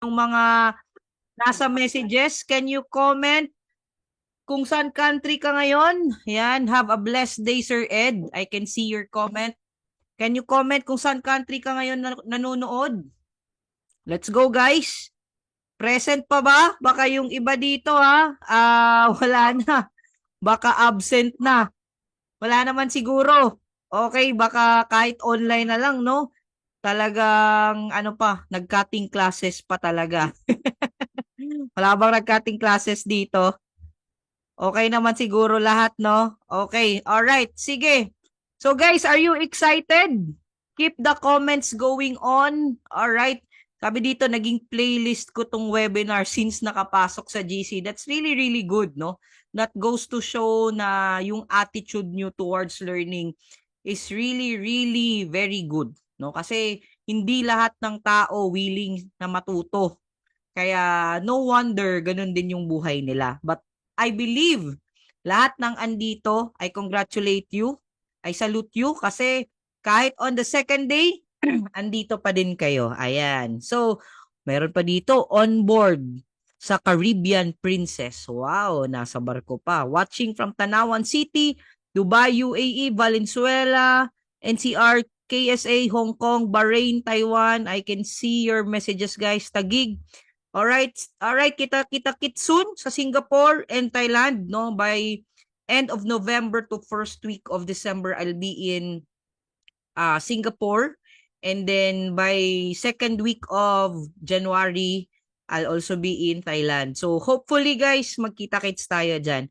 yung mga nasa messages. Can you comment kung saan country ka ngayon? Yan, have a blessed day, Sir Ed. I can see your comment. Can you comment kung saan country ka ngayon nanonood? Let's go, guys. Present pa ba? Baka yung iba dito, ha? Wala na. Baka absent na. Wala naman siguro. Okay, baka kahit online na lang, no? Talagang, ano pa, nag-cutting classes pa talaga. Wala bang nag-cutting classes dito? Okay naman siguro lahat, no? Okay, alright, sige. So guys, are you excited? Keep the comments going on. Alright. Sabi dito, naging playlist ko tong webinar since nakapasok sa GC. That's really, really good, no? That goes to show na yung attitude nyo towards learning is really, really very good, no? Kasi hindi lahat ng tao willing na matuto. Kaya no wonder ganun din yung buhay nila. But I believe lahat ng andito, I congratulate you, I salute you kasi kahit on the second day, andito pa din kayo. Ayan. So, meron pa dito, on board sa Caribbean Princess. Wow, nasa barko pa. Watching from Tanawan City, Dubai, UAE, Valenzuela, NCR, KSA, Hong Kong, Bahrain, Taiwan. I can see your messages, guys. Tagig. Alright, kita-kit soon sa Singapore and Thailand, no? By end of November to first week of December, I'll be in Singapore. And then by second week of January, I'll also be in Thailand. So hopefully guys, magkita-kits tayo dyan.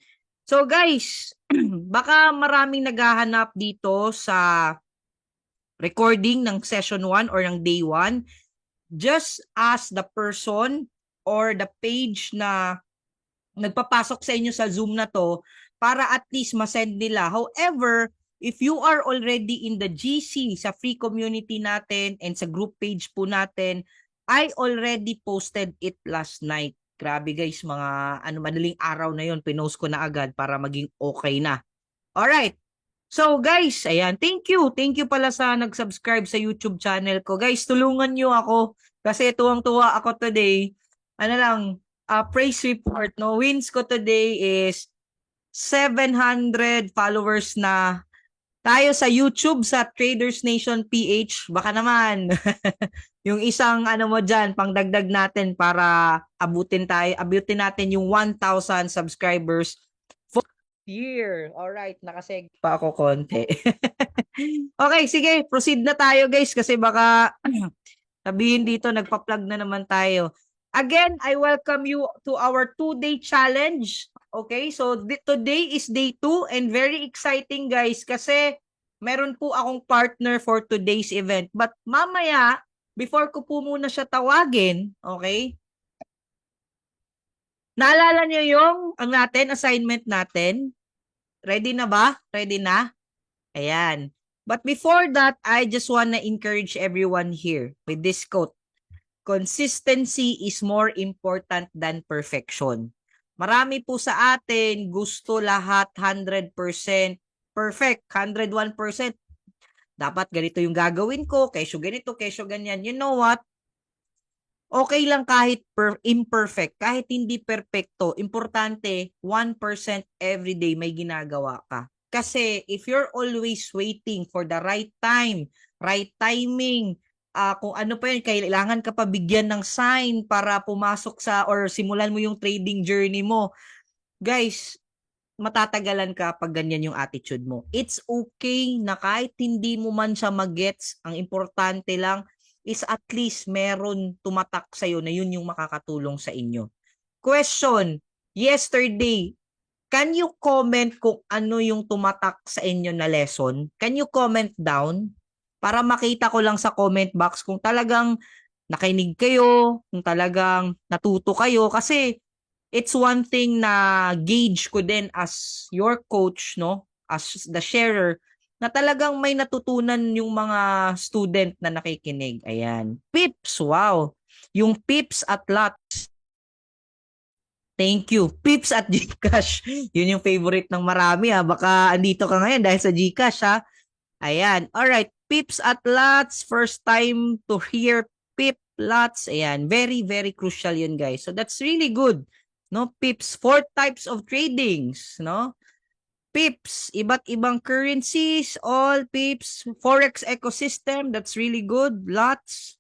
So guys, baka maraming naghahanap dito sa recording ng session 1 or ng day 1. Just ask the person or the page na nagpapasok sa inyo sa Zoom na to para at least masend nila. However, if you are already in the GC sa free community natin and sa group page po natin, I already posted it last night. Grabe guys, mga madaling araw na yon, pinost ko na agad para maging okay na. Alright. So guys, ayan, thank you. Thank you pala sa nag-subscribe sa YouTube channel ko. Guys, tulungan nyo ako kasi tuwang-tuwa ako today. Praise report, no? Wins ko today is 700 followers na tayo sa YouTube sa Traders Nation PH. Baka naman yung isang mo dyan, pangdagdag natin para abutin natin yung 1,000 subscribers year. Alright, nakaseg pa ako konti. Okay, sige, proceed na tayo guys kasi baka sabihin dito nagpa-plug na naman tayo. Again, I welcome you to our 2-day challenge. Okay, so today is day 2 and very exciting guys kasi meron po akong partner for today's event. But mamaya, before ko po muna siya tawagin, okay, naalala niyo yung assignment natin? Ready na ba? Ready na? Ayan. But before that, I just wanna encourage everyone here with this quote. Consistency is more important than perfection. Marami po sa atin gusto lahat 100% perfect, 101%. Dapat ganito yung gagawin ko, kesyo ganito, kesyo ganyan. You know what? Okay lang kahit imperfect, kahit hindi perfecto, importante 1% everyday may ginagawa ka. Kasi if you're always waiting for the right time, right timing, kung ano pa yun, kailangan ka pa bigyan ng sign para pumasok sa or simulan mo yung trading journey mo. Guys, matatagalan ka pag ganyan yung attitude mo. It's okay na kahit hindi mo man siya magets, ang importante lang is at least meron tumatak sa'yo na yun yung makakatulong sa inyo. Question, yesterday, can you comment kung ano yung tumatak sa inyo na lesson? Can you comment down? Para makita ko lang sa comment box kung talagang nakinig kayo, kung talagang natuto kayo. Kasi it's one thing na gauge ko din as your coach, no? As the sharer, na talagang may natutunan yung mga student na nakikinig. Ayan. Pips, wow. Yung Pips at Lots. Thank you. Pips at Gcash. Yun yung favorite ng marami ha. Baka andito ka ngayon dahil sa Gcash ha. Ayan. Alright. Pips at Lots. First time to hear Pip lots. Ayan, very, very crucial yun, guys. So that's really good. No, pips, 4 types of tradings, no? Pips, iba't ibang currencies, all pips, forex ecosystem, that's really good. Lots.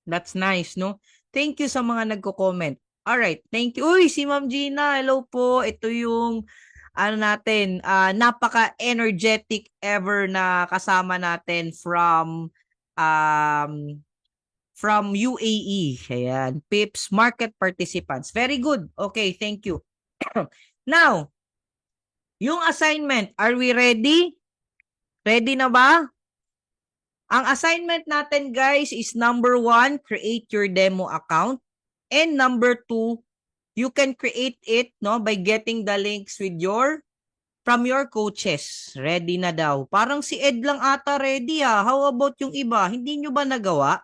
That's nice, no? Thank you sa mga nagko-comment. All right, thank you. Uy, si Ma'am Gina, hello po. Ito yung ano natin, napaka-energetic ever na kasama natin um from UAE. Ayan, Pips market participants. Very good. Okay, thank you. Now, yung assignment, are we ready? Ready na ba? Ang assignment natin, guys, is number 1, create your demo account. And number 2, you can create it, no, by getting the links from your coaches. Ready na daw. Parang si Ed lang ata ready ah. How about yung iba? Hindi nyo ba nagawa?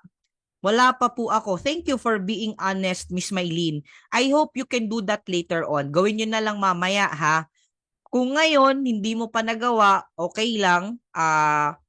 Wala pa po ako. Thank you for being honest, Miss Maylene. I hope you can do that later on. Gawin nyo na lang mamaya ha. Kung ngayon, hindi mo pa nagawa, okay lang.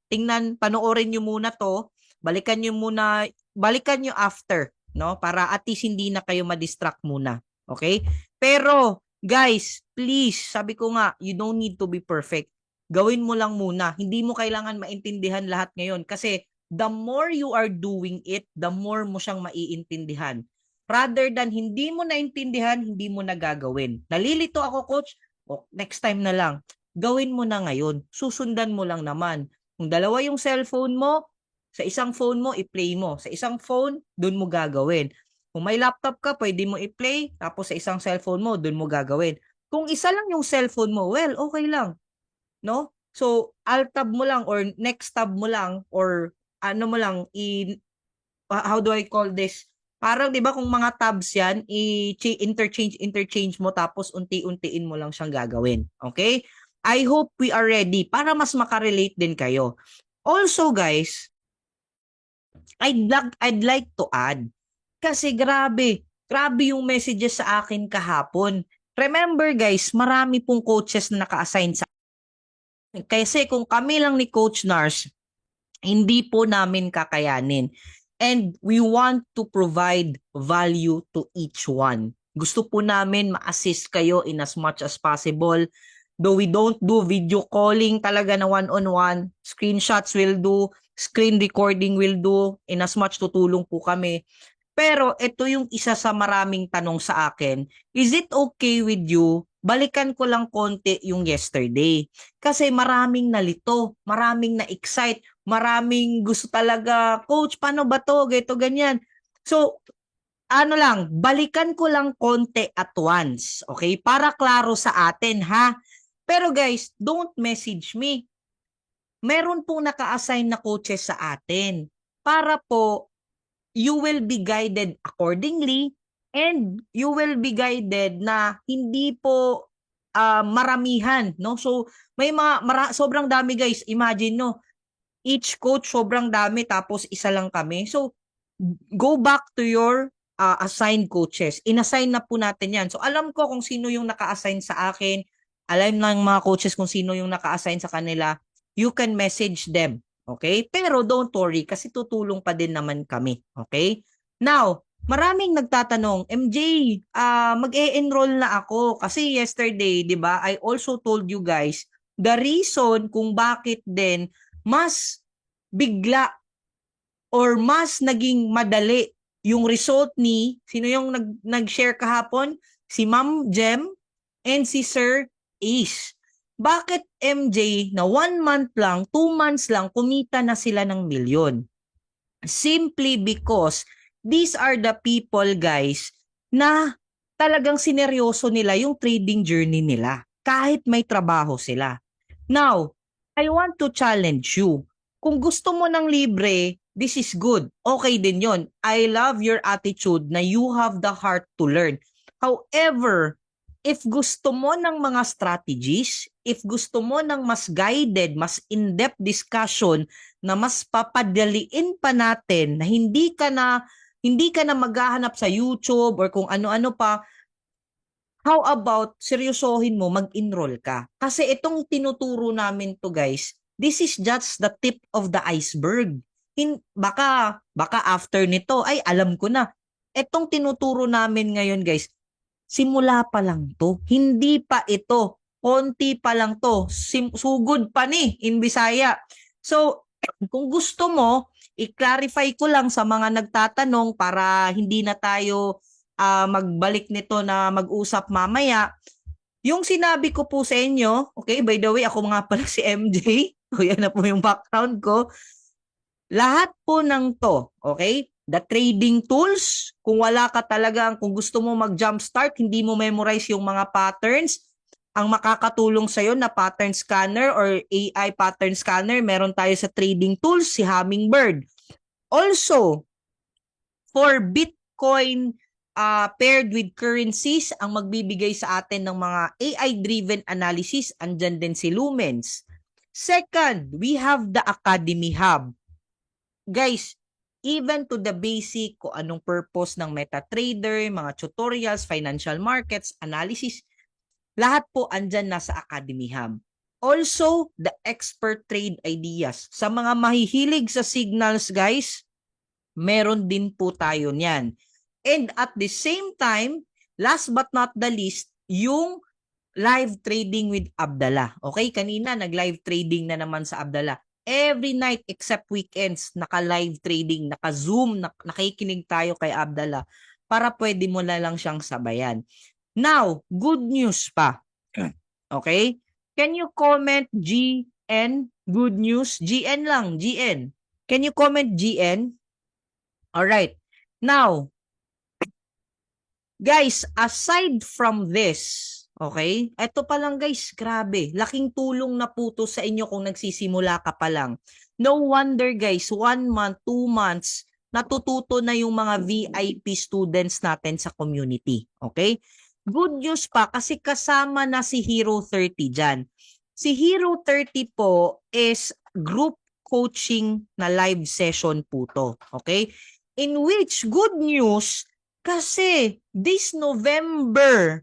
Tingnan, panoorin nyo muna to. Balikan nyo after, no? Para at least hindi na kayo ma-distract muna. Okay? Pero, guys, please, sabi ko nga, you don't need to be perfect. Gawin mo lang muna. Hindi mo kailangan maintindihan lahat ngayon. Kasi, the more you are doing it, the more mo siyang maiintindihan. Rather than hindi mo naintindihan, hindi mo nagagawin. Nalilito ako, coach. O, next time na lang. Gawin mo na ngayon. Susundan mo lang naman. Kung dalawa yung cellphone mo, sa isang phone mo, i-play mo. Sa isang phone, dun mo gagawin. Kung may laptop ka, pwede mo i-play. Tapos sa isang cellphone mo, dun mo gagawin. Kung isa lang yung cellphone mo, well, okay lang. No? So, alt tab mo lang or next tab mo lang or ano mo lang, how do I call this? Parang 'di ba kung mga tabs 'yan, interchange mo tapos unti-untiin mo lang siyang gagawin. Okay? I hope we are ready para mas makarelate din kayo. Also guys, I'd like to add kasi grabe yung messages sa akin kahapon. Remember guys, marami pong coaches na naka-assign sa kasi kung kami lang ni Coach Nars, hindi po namin kakayanin. And we want to provide value to each one. Gusto po namin ma-assist kayo in as much as possible. Though we don't do video calling talaga na one-on-one, screenshots will do, screen recording will do, in as much tutulong po kami. Pero ito yung isa sa maraming tanong sa akin, is it okay with you? Balikan ko lang konti yung yesterday. Kasi maraming nalito, maraming na-excite, maraming gusto talaga, coach, paano ba to? Ganito, ganyan. So, ano lang, balikan ko lang konti at once. Okay? Para klaro sa atin, ha? Pero guys, don't message me. Meron pong naka-assign na coaches sa atin. Para po, you will be guided accordingly and you will be guided na hindi po maramihan, no? So, may sobrang dami guys. Imagine, no? Each coach sobrang dami tapos isa lang kami. So, go back to your assigned coaches. Inassign na po natin yan. So, alam ko kung sino yung naka-assign sa akin. Alam ng mga coaches kung sino yung naka-assign sa kanila. You can message them. Okay? Pero don't worry kasi tutulong pa din naman kami. Okay? Now, maraming nagtatanong, MJ, mag-e-enroll na ako kasi yesterday, 'di ba? I also told you guys the reason kung bakit din mas bigla or mas naging madali yung result ni sino yung nag-share kahapon? Si Ma'am Jem and si Sir Ace. Bakit MJ na 1 month lang, 2 months lang, kumita na sila ng milyon? Simply because these are the people, guys, na talagang sineryoso nila yung trading journey nila kahit may trabaho sila. Now, I want to challenge you. Kung gusto mo ng libre, this is good. Okay din yon. I love your attitude na you have the heart to learn. However, if gusto mo ng mga strategies, if gusto mo ng mas guided, mas in-depth discussion na mas papadaliin pa natin na hindi ka na maghahanap sa YouTube or kung ano-ano pa, how about seryosohin mo, mag-enroll ka? Kasi itong tinuturo namin to guys, this is just the tip of the iceberg. Baka after nito, ay alam ko na. Etong tinuturo namin ngayon guys, simula pa lang to. Hindi pa ito. Konti pa lang to. Sugod pa ni in Bisaya. So, kung gusto mo, i-clarify ko lang sa mga nagtatanong para hindi na tayo magbalik nito na mag-usap mamaya. Yung sinabi ko po sa inyo, okay, by the way, ako nga pala si MJ. O yan na po yung background ko. Lahat po ng to, okay? The trading tools, kung wala ka talagang, kung gusto mo mag-jumpstart, hindi mo memorize yung mga patterns, ang makakatulong sa'yo na pattern scanner or AI pattern scanner, meron tayo sa trading tools, si Hummingbird. Also, for Bitcoin paired with currencies, ang magbibigay sa atin ng mga AI-driven analysis, andyan din si Lumens. Second, we have the Academy Hub. Guys, even to the basic, kung anong purpose ng MetaTrader, mga tutorials, financial markets, analysis, lahat po andyan nasa Academy Hub. Also, the expert trade ideas. Sa mga mahihilig sa signals, guys, meron din po tayo niyan. And at the same time, last but not the least, yung live trading with Abdallah. Okay, kanina nag-live trading na naman sa Abdallah. Every night except weekends, naka-live trading, naka-Zoom, nakikinig tayo kay Abdallah para pwede mo na lang siyang sabayan. Now, good news pa. Okay? Can you comment GN? Good news? GN lang, GN. Can you comment GN? Alright. Now, guys, aside from this, okay? Ito pa lang guys, grabe. Laking tulong na po to sa inyo kung nagsisimula ka pa lang. No wonder guys, 1 month, 2 months, natututo na yung mga VIP students natin sa community. Okay? Good news pa kasi kasama na si Hero 30 dyan. Si Hero 30 po is group coaching na live session po to. Okay? In which, good news, kasi this November,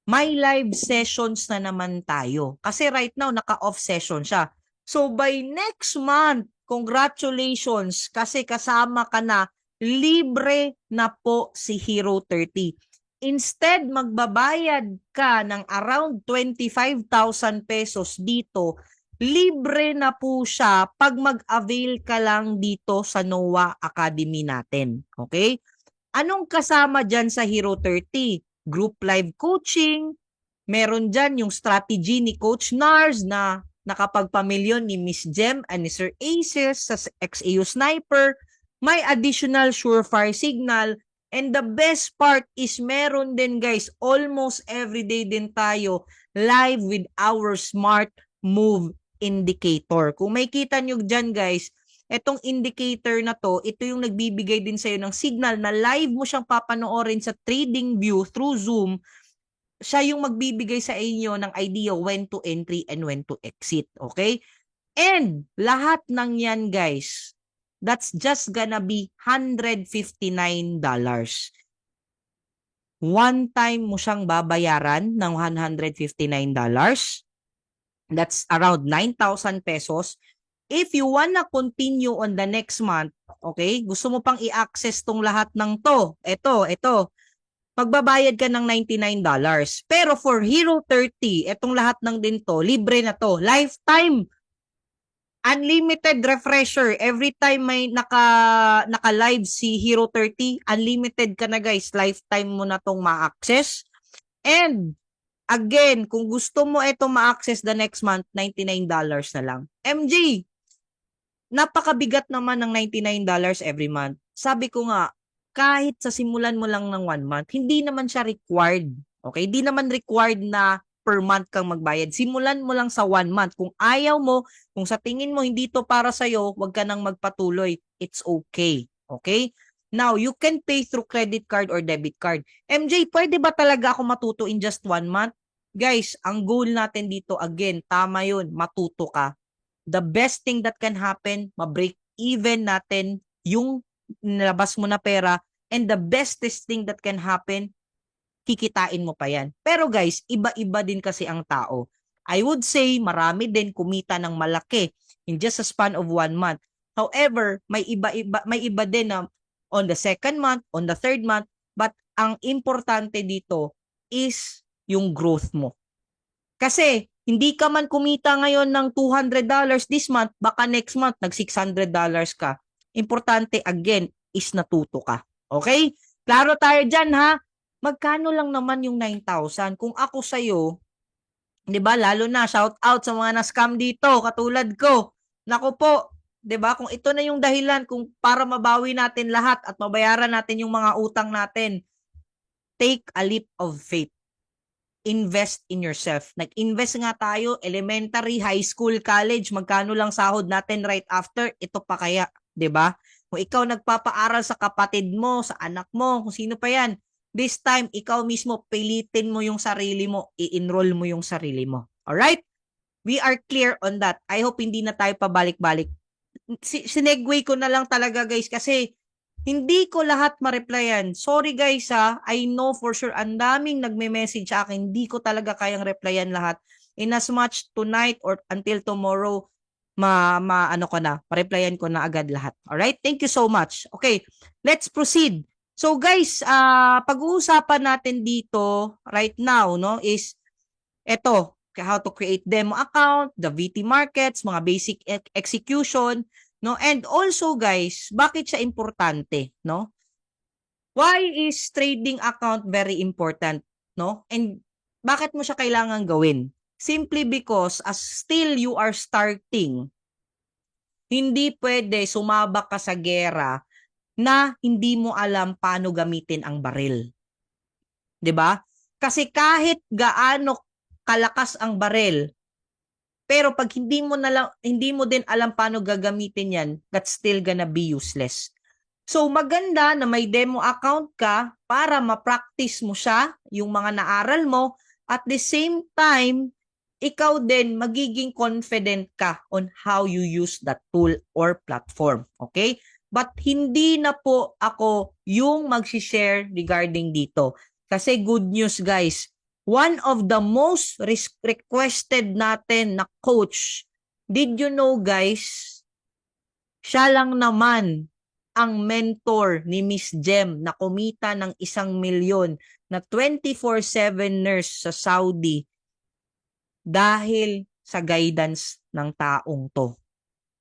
may live sessions na naman tayo. Kasi right now, naka-off session siya. So by next month, congratulations kasi kasama ka na, libre na po si Hero 30. Instead, magbabayad ka ng around 25,000 pesos dito, libre na po siya pag mag-avail ka lang dito sa NOA Academy natin. Okay? Anong kasama dyan sa Hero 30? Group live coaching, meron dyan yung strategy ni Coach Nars na nakapagpamilyon ni Miss Jem and ni Sir Aces sa XAU Sniper, may additional surefire signal, and the best part is meron din guys, almost everyday din tayo live with our smart move indicator. Kung may kita nyo dyan guys, etong indicator na to, ito yung nagbibigay din sa'yo ng signal na live mo siyang papanoorin sa trading view through Zoom. Siya yung magbibigay sa inyo ng idea when to entry and when to exit. Okay? And lahat ng yan guys, that's just gonna be $159. One time mo siyang babayaran ng $159. That's around 9,000 pesos. If you wanna continue on the next month, okay, gusto mo pang i-access tong lahat ng to, ito, magbabayad ka ng $99. Pero for Hero 30, etong lahat ng din to, libre na to. Lifetime, unlimited refresher. Every time may naka-live si Hero 30, unlimited ka na guys. Lifetime mo na tong ma-access. And again, kung gusto mo ito ma-access the next month, $99 na lang. MJ, napakabigat naman ng $99 every month. Sabi ko nga, kahit sa simulan mo lang ng 1 month, hindi naman siya required. Okay? Hindi naman required na per month kang magbayad. Simulan mo lang sa 1 month. Kung ayaw mo, kung sa tingin mo hindi to para sa'yo, huwag ka nang magpatuloy. It's okay. Okay? Now, you can pay through credit card or debit card. MJ, pwede ba talaga ako matuto in just 1 month? Guys, ang goal natin dito, again, tama yun, matuto ka. The best thing that can happen, ma-break even natin yung nilabas mo na pera, and the bestest thing that can happen, kikitain mo pa yan. Pero guys, iba-iba din kasi ang tao. I would say, marami din kumita ng malaki in just a span of 1 month. However, may iba din na on the second month, on the third month, but ang importante dito is yung growth mo. Kasi hindi ka man kumita ngayon ng $200 this month, baka next month nag $600 ka. Importante again is natuto ka. Okay? Klaro tayo dyan ha. Magkano lang naman yung 9,000? Kung ako sa'yo, 'di ba? Lalo na shout out sa mga na-scam dito katulad ko. Nako po, 'di ba? Kung ito na yung dahilan kung para mabawi natin lahat at mabayaran natin yung mga utang natin, take a leap of faith. Invest in yourself. Nag-invest nga tayo, elementary, high school, college, magkano lang sahod natin right after, ito pa kaya, 'di ba? Kung ikaw nagpapaaral sa kapatid mo, sa anak mo, kung sino pa 'yan, this time ikaw mismo pilitin mo yung sarili mo, i-enroll mo yung sarili mo. All right? We are clear on that. I hope hindi na tayo pabalik-balik. Sinegway ko na lang talaga guys kasi hindi ko lahat ma-replyan. Sorry guys ha, I know for sure ang daming nagme-message sa akin, hindi ko talaga kayang replyan lahat. In as much tonight or until tomorrow, ano ko na, ma-replyan ko na agad lahat. Alright? Thank you so much. Okay, let's proceed. So guys, pag-uusapan natin dito right now, no, is eto, how to create demo account, the VT markets, mga basic execution, no? And also guys, bakit siya importante, no? Why is trading account very important, no? And bakit mo siya kailangan gawin? Simply because as still you are starting, hindi pwede sumabak ka sa gera na hindi mo alam paano gamitin ang baril. 'Di ba? Kasi kahit gaano kalakas ang baril, pero pag hindi mo din alam paano gagamitin 'yan, that's still gonna be useless. So maganda na may demo account ka para ma-practice mo siya, yung mga naaral mo, at the same time, ikaw din magiging confident ka on how you use that tool or platform. Okay? But hindi na po ako yung mag-share regarding dito. Kasi good news guys, one of the most requested natin na coach, did you know guys, siya lang naman ang mentor ni Miss Jem na kumita ng 1,000,000 na 24/7 nurse sa Saudi dahil sa guidance ng taong to.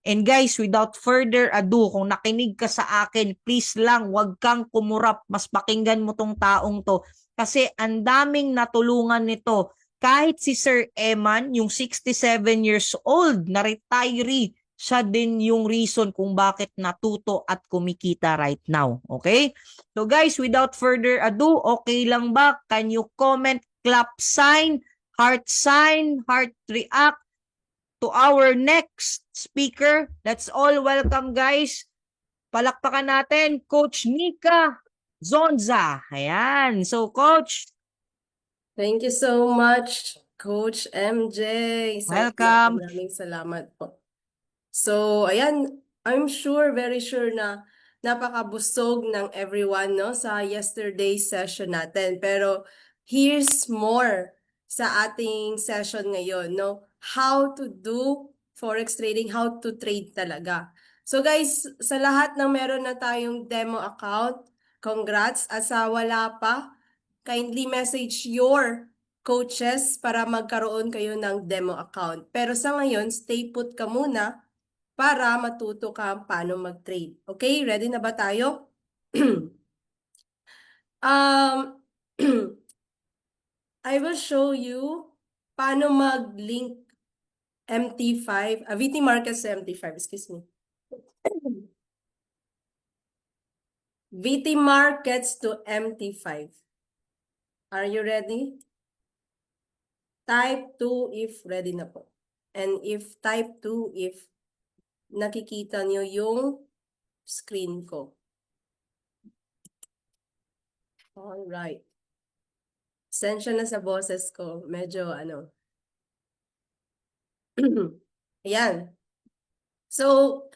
And guys, without further ado, kung nakinig ka sa akin, please lang, wag kang kumurap. Mas pakinggan mo tong taong to. Kasi ang daming natulungan nito. Kahit si Sir Eman, yung 67 years old na retiree, siya din yung reason kung bakit natuto at kumikita right now. Okay? So guys, without further ado, okay lang ba? Can you comment, clap sign, heart react, to our next speaker. Let's all welcome guys. Palakpakan natin Coach Nika Zonza. Ayan. So Coach, thank you so much, Coach MJ. welcome. Maraming salamat po. So, ayan, I'm sure, very sure na napakabusog ng everyone no sa yesterday's session natin. Pero here's more sa ating session ngayon, no? How to do forex trading, how to trade talaga. So guys, sa lahat ng meron na tayong demo account, congrats. At sa wala pa, kindly message your coaches para magkaroon kayo ng demo account. Pero sa ngayon, stay put ka muna para matuto ka paano mag-trade. Okay, ready na ba tayo? I will show you paano mag-link MT5, VT Markets sa MT5, excuse me. VT Markets to MT5. Are you ready? Type 2 if ready na po. And if type 2 if nakikita niyo yung screen ko. Alright. Sensya na sa boses ko. Medyo ano. Ayan. So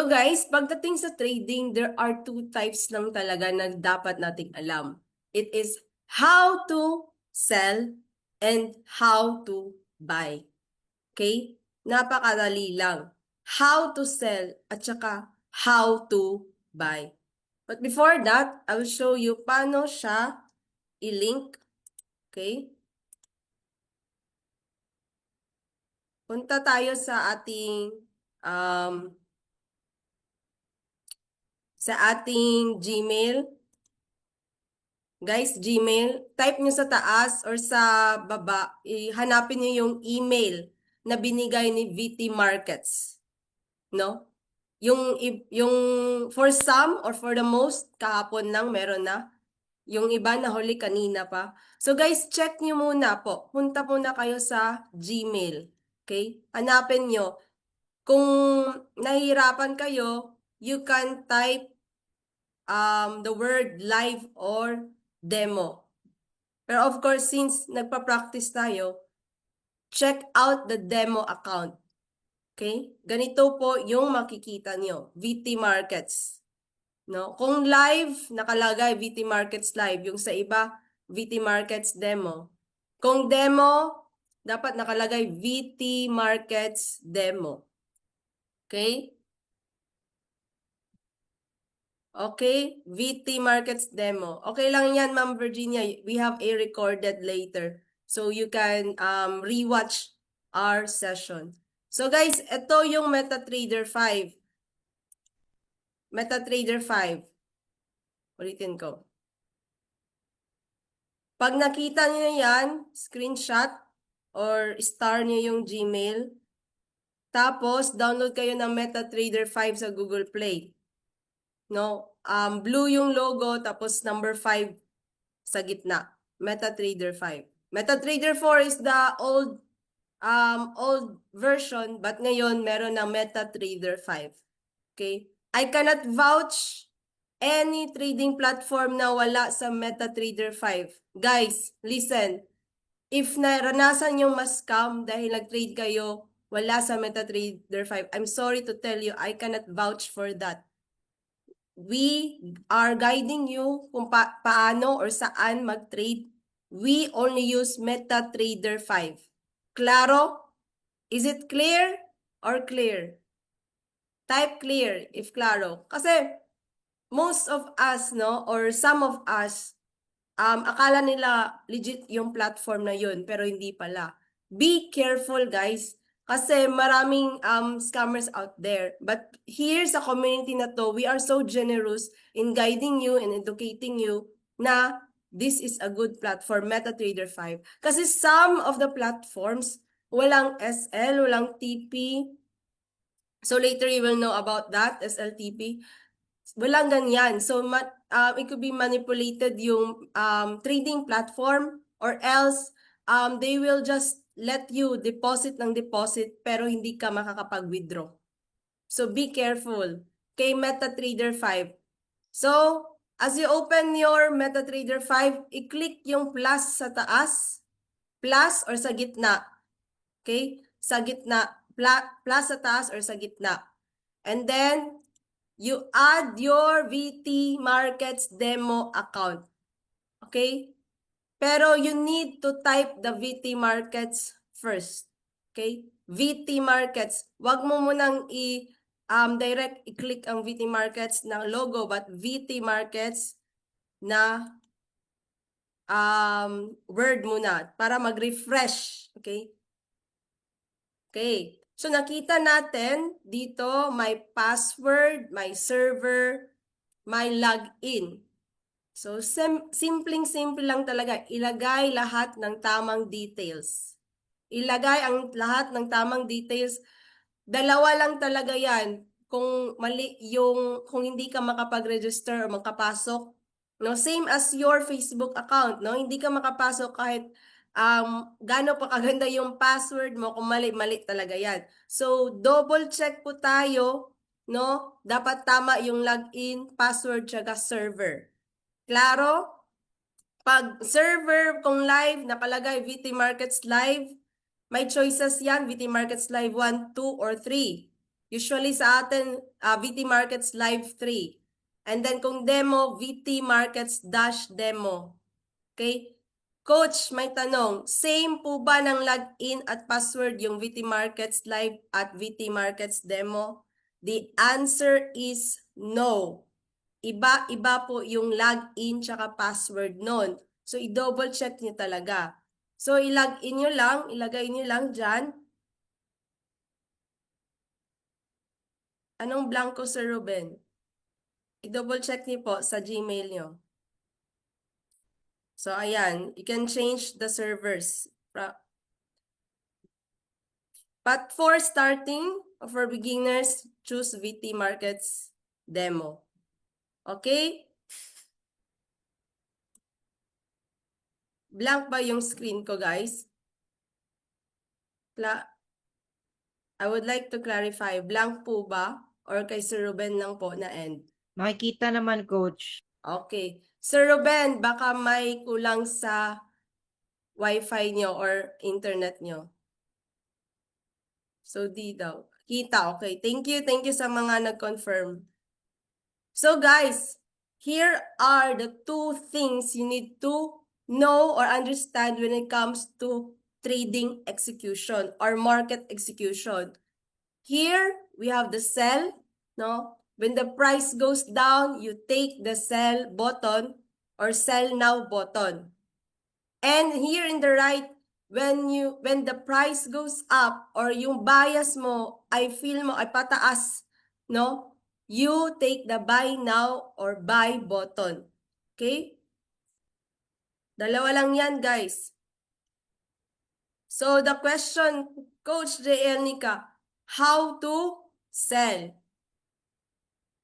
guys, pagdating sa trading, there are two types lang talaga na dapat nating alam. It is how to sell and how to buy. Okay? Napakadali lang. How to sell at saka how to buy. But before that, I will show you paano siya i-link. Okay? Punta tayo sa ating Gmail. Guys, Gmail, type nyo sa taas or sa baba, hanapin nyo yung email na binigay ni VT Markets. No? Yung for some or for the most, kahapon lang meron na. Yung iba na huli kanina pa. So guys, check nyo muna po. Punta muna kayo sa Gmail. Okay? Hanapin nyo. Kung nahihirapan kayo, you can type the word live or demo. Pero of course, since nagpa-practice tayo, check out the demo account. Okay? Ganito po yung makikita nyo. VT Markets. No? Kung live, nakalagay VT Markets Live. Yung sa iba, VT Markets Demo. Kung demo, dapat nakalagay VT Markets Demo. Okay? Okay? VT Markets Demo. Okay lang yan, Ma'am Virginia. We have a recorded later. So you can rewatch our session. So guys, ito yung MetaTrader 5. MetaTrader 5. Ulitin ko. Pag nakita niyo yan, screenshot or star niyo yung Gmail. Tapos, download kayo ng MetaTrader 5 sa Google Play. No? Blue yung logo, tapos number 5 sa gitna. MetaTrader 5. MetaTrader 4 is the old version, but ngayon meron ng MetaTrader 5. Okay? I cannot vouch any trading platform na wala sa MetaTrader 5. Guys, listen. If naranasan yung ma-scam dahil nag-trade kayo, wala sa MetaTrader 5, I'm sorry to tell you, I cannot vouch for that. We are guiding you kung paano or saan mag-trade. We only use MetaTrader 5. Klaro? Is it clear or clear? Type clear if klaro. Kasi most of us, no, or some of us, akala nila legit yung platform na yun, pero hindi pala. Be careful, guys. Kasi maraming scammers out there. But here sa community na to, we are so generous in guiding you and educating you na this is a good platform, MetaTrader 5. Kasi some of the platforms, walang SL, walang TP. So later you will know about that, SLTP. Walang ganyan. So it could be manipulated yung trading platform, or else they will just let you deposit ng deposit pero hindi ka makakapag-withdraw. So be careful. Kay MetaTrader 5. So as you open your MetaTrader 5, i-click yung plus sa taas, plus or sa gitna. Okay? Sa gitna. Plus sa taas or sa gitna. And then you add your VT Markets demo account. Okay? Pero you need to type the VT Markets first. Okay? VT Markets. Wag mo munang direct i-click ang VT Markets ng logo, but VT Markets na word muna para mag-refresh. Okay? Okay. So nakita natin dito my password, my server, my login. So simpleng-simple lang talaga. Ilagay lahat ng tamang details. Ilagay ang lahat ng tamang details. Dalawa lang talaga yan. Kung mali yung, kung hindi ka makapag-register o makapasok, no, same as your Facebook account, no, hindi ka makapasok kahit gaano pa kaganda yung password mo, kung mali talaga yan. So double check po tayo, no, dapat tama yung login, password, tsaka server. Klaro? Pag server, kung live, nakalagay VT Markets Live, may choices yan, VT Markets Live 1, 2, or 3. Usually sa atin, VT Markets Live 3. And then kung demo, VT Markets Dash Demo. Okay? Coach, may tanong. Same po ba ng login at password yung VT Markets Live at VT Markets Demo? The answer is no. Iba-iba po yung login tsaka password nun. So, i-double check nyo talaga. So, i-login nyo lang, ilagay nyo lang dyan. Anong blanco, Sir Ruben? I-double check nyo po sa Gmail nyo. So, ayan. You can change the servers. But for starting, for beginners, choose VT Markets Demo. Okay? Blank ba yung screen ko, guys? I would like to clarify, blank po ba? Or kay Sir Ruben lang po na end? Makikita naman, Coach. Okay. Sir Ruben, baka may kulang sa Wi-Fi nyo or internet nyo. So, di daw. Kita, okay. Thank you sa mga nag-confirm. So, guys, here are the two things you need to know or understand when it comes to trading execution or market execution. Here, we have the sell, no? When the price goes down, you take the sell button or sell now button. And here in the right, when the price goes up or yung bias mo ay feel mo ay pataas, no? You take the buy now or buy button. Okay? Dalawa lang yan, guys. So the question, Coach JL Nika, how to sell?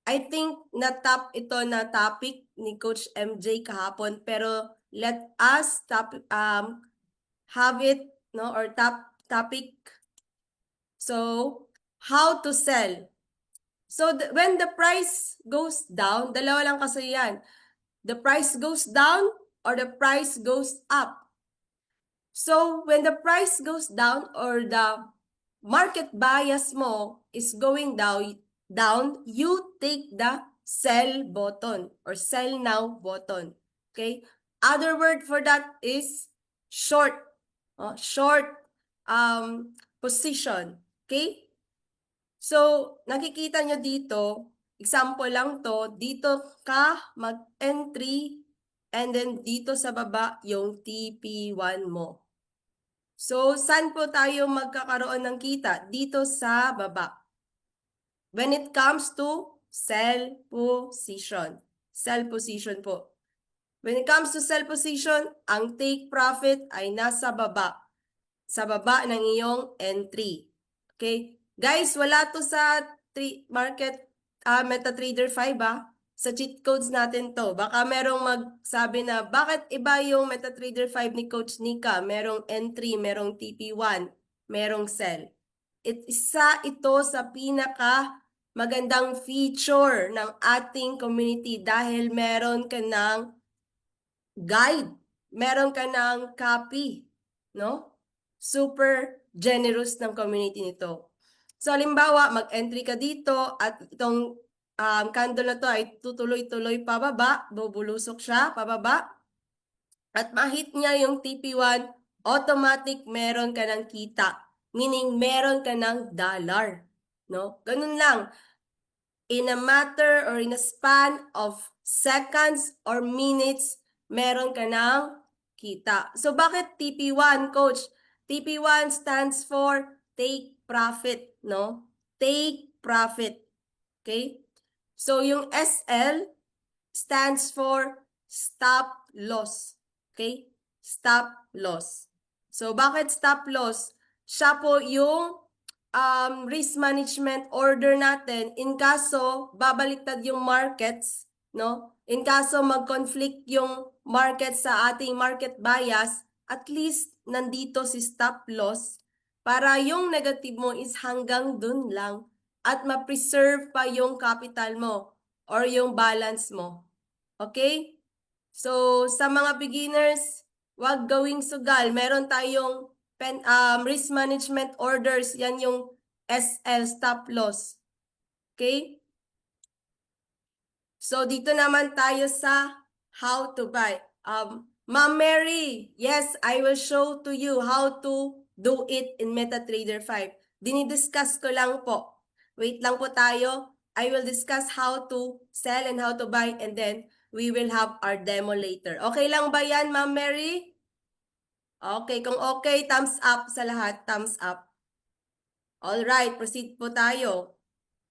I think na-top ito na topic ni Coach MJ kahapon, pero let us have it, no, or topic. So, how to sell? So, when the price goes down, dalawa lang kasi yan. The price goes down or the price goes up. So, when the price goes down or the market bias mo is going down, you take the sell button or sell now button. Okay? Other word for that is short. Short position. Okay? So, nakikita nyo dito, example lang to, dito ka mag-entry and then dito sa baba yung TP1 mo. So, saan po tayo magkakaroon ng kita? Dito sa baba. When it comes to sell position. Sell position po. When it comes to sell position, ang take profit ay nasa baba. Sa baba ng iyong entry. Okay? Guys, wala to sa market MetaTrader 5 Sa cheat codes natin to. Baka merong magsabi na bakit iba yung MetaTrader 5 ni Coach Nika? Merong entry, merong TP1, merong sell. Isa ito sa pinaka magandang feature ng ating community dahil meron ka ng guide, meron ka ng copy, no? Super generous ng community nito. So, halimbawa, mag-entry ka dito at itong candle na to ay tutuloy-tuloy pababa, bubulusok siya pababa, at ma-hit niya yung TP1, automatic meron ka ng kita. Meaning, meron ka ng dollar. No? Ganun lang. In a matter or in a span of seconds or minutes, meron ka ng kita. So, bakit TP1, Coach? TP1 stands for take profit, no? Take profit. Okay? So, yung SL stands for stop loss. Okay? Stop loss. So, bakit stop loss? Siya po yung risk management order natin in kaso babaliktad yung markets, no? In kaso mag-conflict yung market sa ating market bias, at least nandito si stop loss para yung negative mo is hanggang dun lang at ma-preserve pa yung capital mo or yung balance mo. Okay? So, sa mga beginners, wag gawing sugal. Meron tayong risk management orders. Yan yung SL, stop loss. Okay? So, dito naman tayo sa how to buy. Ma'am Mary, yes, I will show to you how to do it in MetaTrader 5. Dinidiscuss ko lang po. Wait lang po tayo. I will discuss how to sell and how to buy, and then we will have our demo later. Okay lang ba yan, Ma'am Mary? Okay, kung okay, thumbs up sa lahat. Thumbs up. All right, proceed po tayo.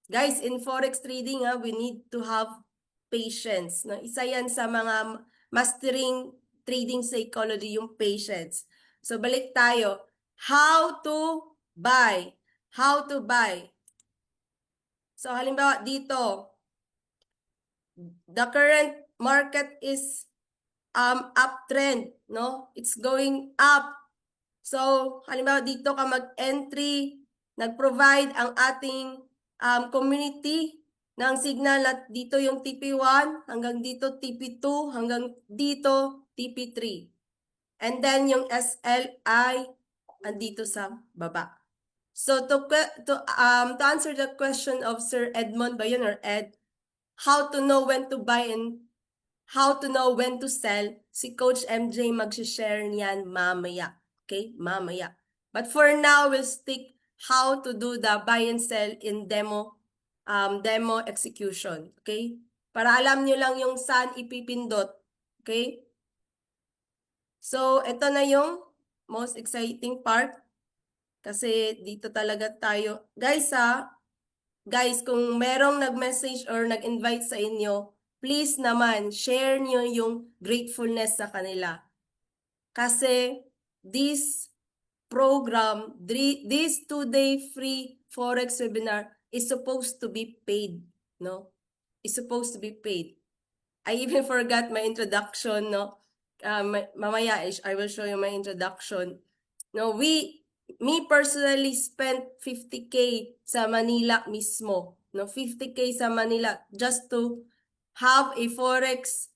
Guys, in forex trading, we need to have patience. No? Isa yan sa mga mastering trading psychology, yung patience. So, balik tayo. How to buy. How to buy. So, halimbawa dito, the current market is uptrend, no? It's going up. So, halimbawa dito ka mag-entry, nag-provide ang ating community ng signal at dito yung TP1, hanggang dito TP2, hanggang dito TP3. And then yung SLI, andito sa baba. So, to answer the question of Sir Edmond ba yun or Ed, how to know when to buy and how to know when to sell, si Coach MJ mag-share niyan mamaya. Okay? Mamaya. But for now, we'll stick how to do the buy and sell in demo execution. Okay? Para alam nyo lang yung saan ipipindot. Okay? So, ito na yung most exciting part. Kasi dito talaga tayo. Guys, kung merong nag-message or nag-invite sa inyo, please naman, share nyo yung gratefulness sa kanila. Kasi this program, this 2-day free Forex webinar is supposed to be paid, no? Is supposed to be paid. I even forgot my introduction, no? Mamaya, I will show you my introduction. No, me personally spent 50K sa Manila mismo. No, 50K sa Manila just to have a Forex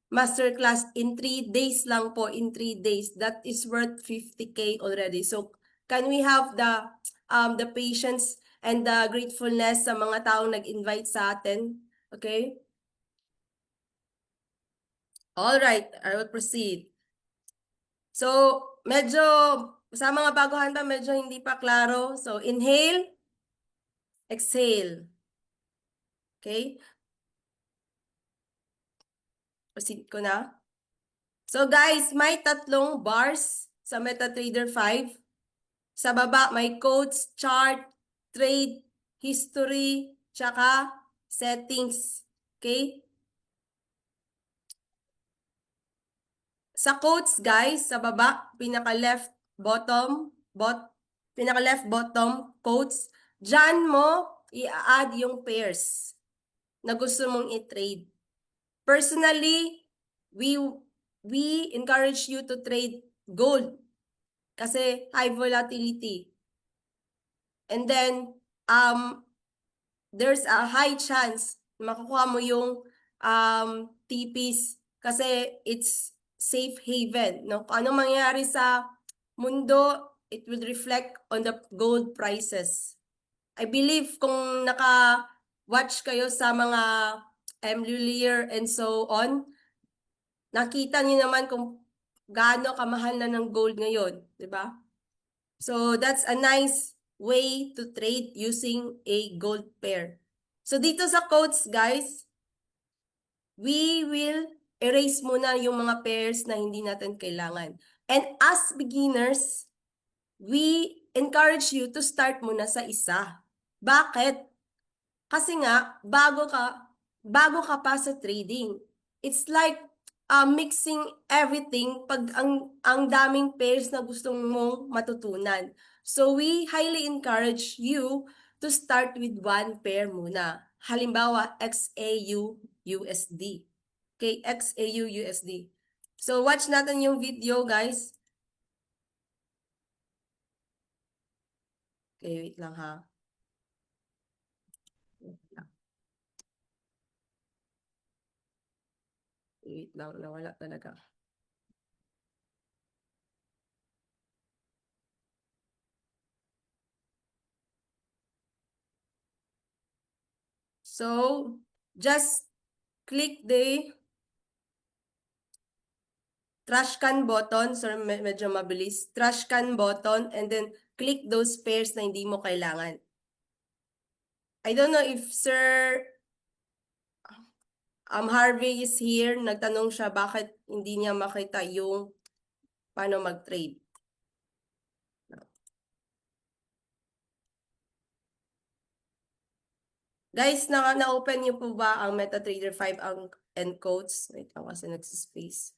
masterclass in 3 days lang po, in 3 days. That is worth 50K already. So, can we have the patience and the gratefulness sa mga taong nag-invite sa atin? Okay? All right, I will proceed. So, medyo sa mga baguhan pa, medyo hindi pa klaro. So, inhale, exhale. Okay? Proceed ko na. So, guys, may 3 bars sa MetaTrader 5. Sa baba, may quotes, chart, trade, history, tsaka settings. Okay? Sa quotes, guys, sa baba, pinaka-left bottom, pinaka-left bottom quotes, dyan mo i-add yung pairs na gusto mong i-trade. Personally, we encourage you to trade gold kasi high volatility. And then, there's a high chance na makukuha mo yung TPs kasi it's safe haven. No? Kung anong mangyayari sa mundo, it will reflect on the gold prices. I believe kung naka-watch kayo sa mga Lulier and so on, nakita niyo naman kung gaano kamahal na ng gold ngayon, di ba? So that's a nice way to trade using a gold pair. So dito sa quotes, guys, we will erase muna yung mga pairs na hindi natin kailangan. And as beginners, we encourage you to start muna sa isa. Bakit? Kasi nga, bago ka pa sa trading. It's like mixing everything pag ang daming pairs na gusto mong matutunan. So we highly encourage you to start with one pair muna. Halimbawa, XAU USD. Okay, XAU USD. So watch natin yung video, guys. Okay, wait lang ha. Wait lang, nawala talaga. So, just click the trash can button, so medyo mabilis, trash can button, and then click those pairs na hindi mo kailangan. I don't know if Sir Harvey is here. Nagtanong siya bakit hindi niya makita yung paano mag-trade. Guys, na-open niyo po ba ang MetaTrader 5 ang encodes? Wait lang kasi nagsispace.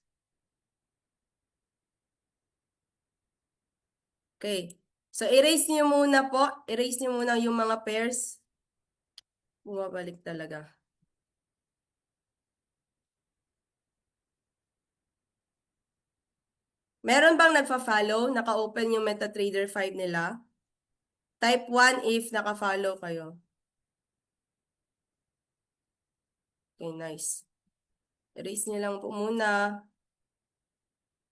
Okay. So, erase niyo muna po. Erase niyo muna yung mga pairs. Bumabalik talaga. Meron bang nagfa-follow? Naka-open yung MetaTrader 5 nila? Type 1 if naka-follow kayo. Okay, nice. Erase niyo lang po muna.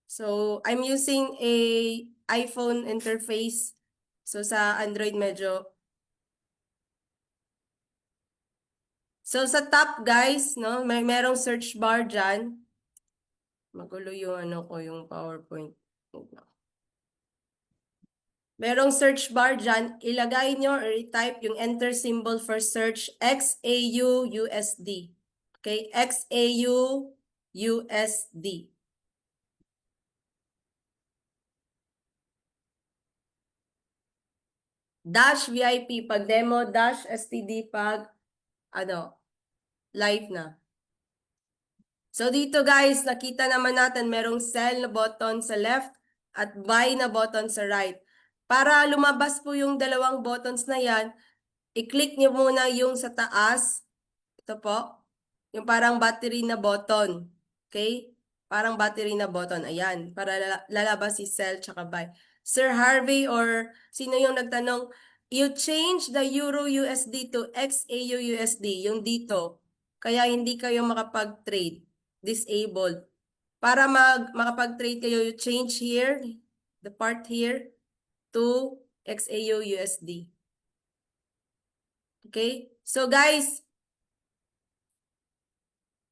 So, I'm using a iPhone interface. So, sa Android medyo. So, sa top guys, no, merong search bar dyan. Magulo yung yung PowerPoint. Merong search bar dyan. Ilagay nyo or i-type yung enter symbol for search XAUUSD. Okay, XAUUSD. Dash VIP pag demo, dash STD pag live na. So dito guys, nakita naman natin merong sell na button sa left at buy na button sa right. Para lumabas po yung dalawang buttons na yan, i-click nyo muna yung sa taas. Ito po. Yung parang battery na button. Okay? Parang battery na button. Ayan. Para lalabas si sell tsaka buy. Sir Harvey or sino yung nagtanong, you change the Euro USD to XAU USD. Yung dito. Kaya hindi kayo makapag-trade. Disabled. Para makapag-trade kayo, you change here, the part here, to XAU USD. Okay? So guys,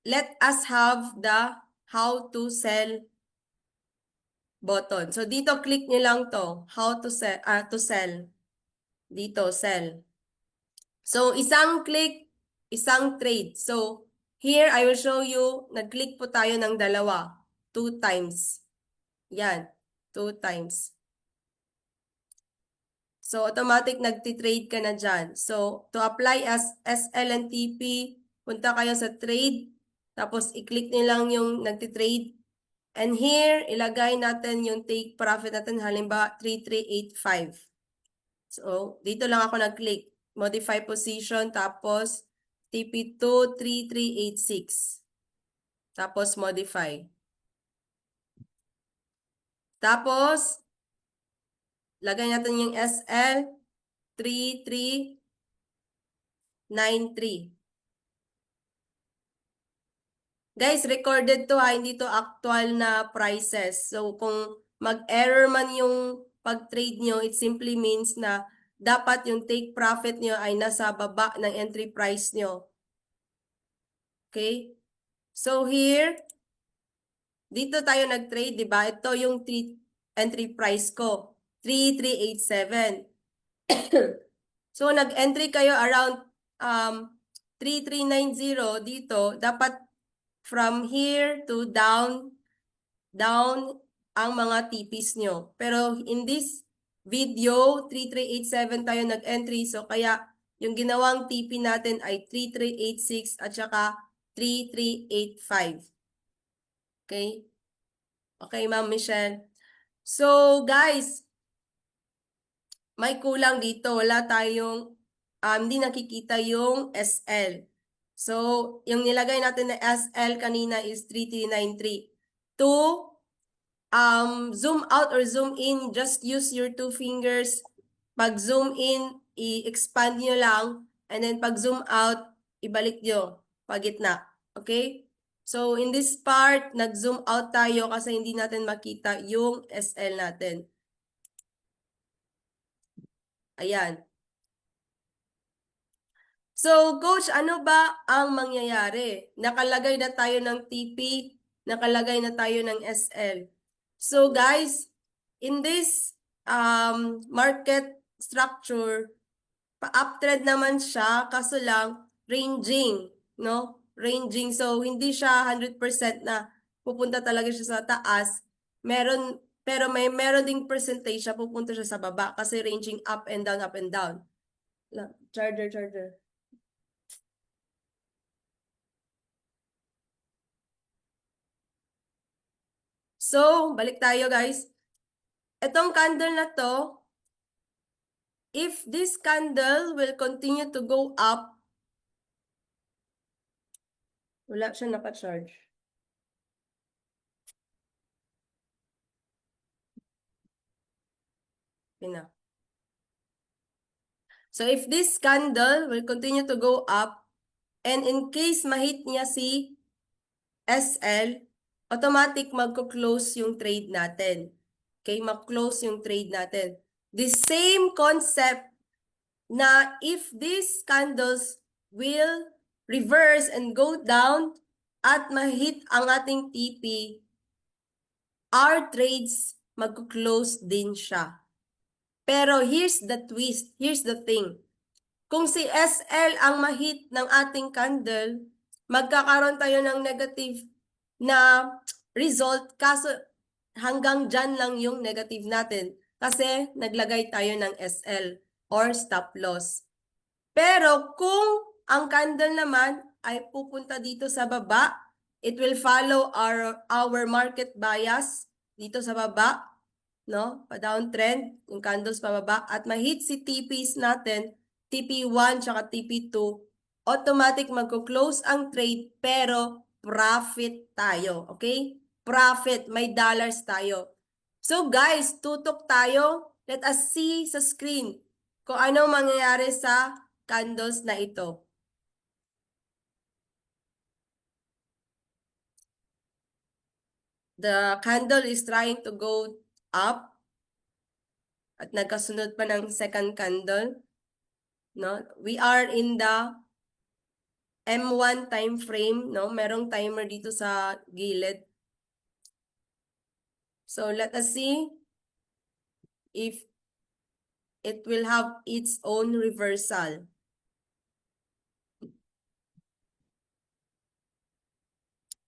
let us have the how to sell button. So dito click nyo lang to, how to sell. Dito sell. So isang click, isang trade. So here I will show you, nag-click po tayo ng dalawa, 2 times. Yan, 2 times. So, automatic nagtitrade ka na dyan. So, to apply as SL and TP, punta kayo sa trade, tapos i-click nyo lang yung nagtitrade. And here, ilagay natin yung take profit natin, halimbawa 3385. So, dito lang ako nag-click. Modify position, tapos TP2 3386. Tapos modify. Tapos, lagay natin yung SL 3393. Guys, recorded to ha, hindi to actual na prices. So, kung mag-error man yung pag-trade nyo, it simply means na dapat yung take profit nyo ay nasa baba ng entry price nyo. Okay? So, here, dito tayo nag-trade, di ba? Ito yung entry price ko, 3387. So, nag-entry kayo around 3390 dito, dapat from here to down ang mga TPs nyo. Pero in this video, 3387 tayo nag-entry. So, kaya yung ginawang TP natin ay 3386 at saka 3385. Okay? Okay, Ma'am Michelle. So, guys, may kulang dito. Wala tayong, hindi nakikita yung SL. So, yung nilagay natin na SL kanina is 3393. To zoom out or zoom in, just use your 2 fingers. Pag zoom in, i-expand nyo lang. And then pag zoom out, ibalik nyo pagitna. Okay? So, in this part, nag-zoom out tayo kasi hindi natin makita yung SL natin. Ayan. So, Coach, ano ba ang mangyayari? Nakalagay na tayo ng TP nakalagay na tayo ng SL. So guys, in this market structure, pa-uptrend naman siya, kaso lang ranging, no? Ranging. So hindi siya 100% na pupunta talaga siya sa taas. Pero meron ding percentage siya pupunta siya sa baba kasi ranging up and down, up and down. Charger. So, balik tayo guys. Itong candle na to, if this candle will continue to go up, wala siya naka-charge. Yun. So if this candle will continue to go up, and in case mahit niya si SL, automatic magko-close yung trade natin. Okay, mag-close yung trade natin. The same concept na if these candles will reverse and go down at mahit ang ating TP, our trades magko-close din siya. Pero here's the twist, here's the thing. Kung si SL ang mahit ng ating candle, magkakaroon tayo ng negative na result, kaso hanggang dyan lang yung negative natin kasi naglagay tayo ng SL or stop loss. Pero kung ang candle naman ay pupunta dito sa baba, it will follow our market bias dito sa baba, no? Pa-downtrend, yung candles pababa, at ma-hit si TPs natin, TP1 tsaka TP2, automatic magko-close ang trade pero profit tayo, okay? Profit, may dollars tayo. So guys, tutok tayo. Let us see sa screen kung ano mangyayari sa candles na ito. The candle is trying to go up at nagkasunod pa ng second candle. No? We are in the M1 time frame, no? Merong timer dito sa gilid. So let us see if it will have its own reversal.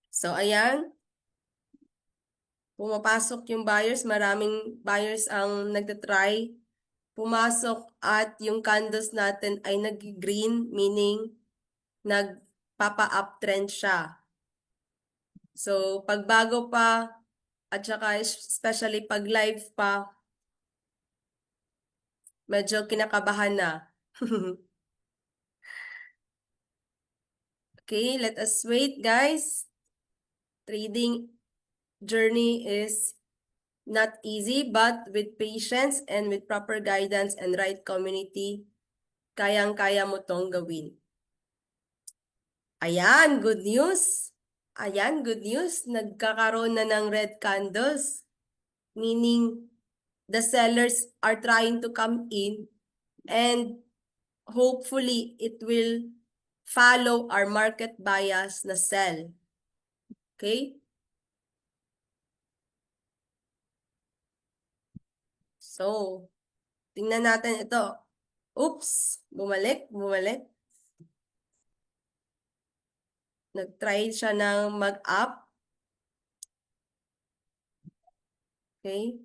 So ayan, pumapasok yung buyers, maraming buyers ang nagtatry pumasok at yung candles natin ay nag-green, meaning nagpapa-uptrend siya. So, pag bago pa, at saka especially pag live pa, medyo kinakabahan na. Okay, let us wait, guys. Trading journey is not easy, but with patience and with proper guidance and right community, kayang-kaya mo tong gawin. Ayan, good news. Ayan, good news. Nagkakaroon na ng red candles. Meaning, the sellers are trying to come in and hopefully it will follow our market bias na sell. Okay? So, tingnan natin ito. Oops! Bumalik. Nag-try siya ng mag-up. Okay?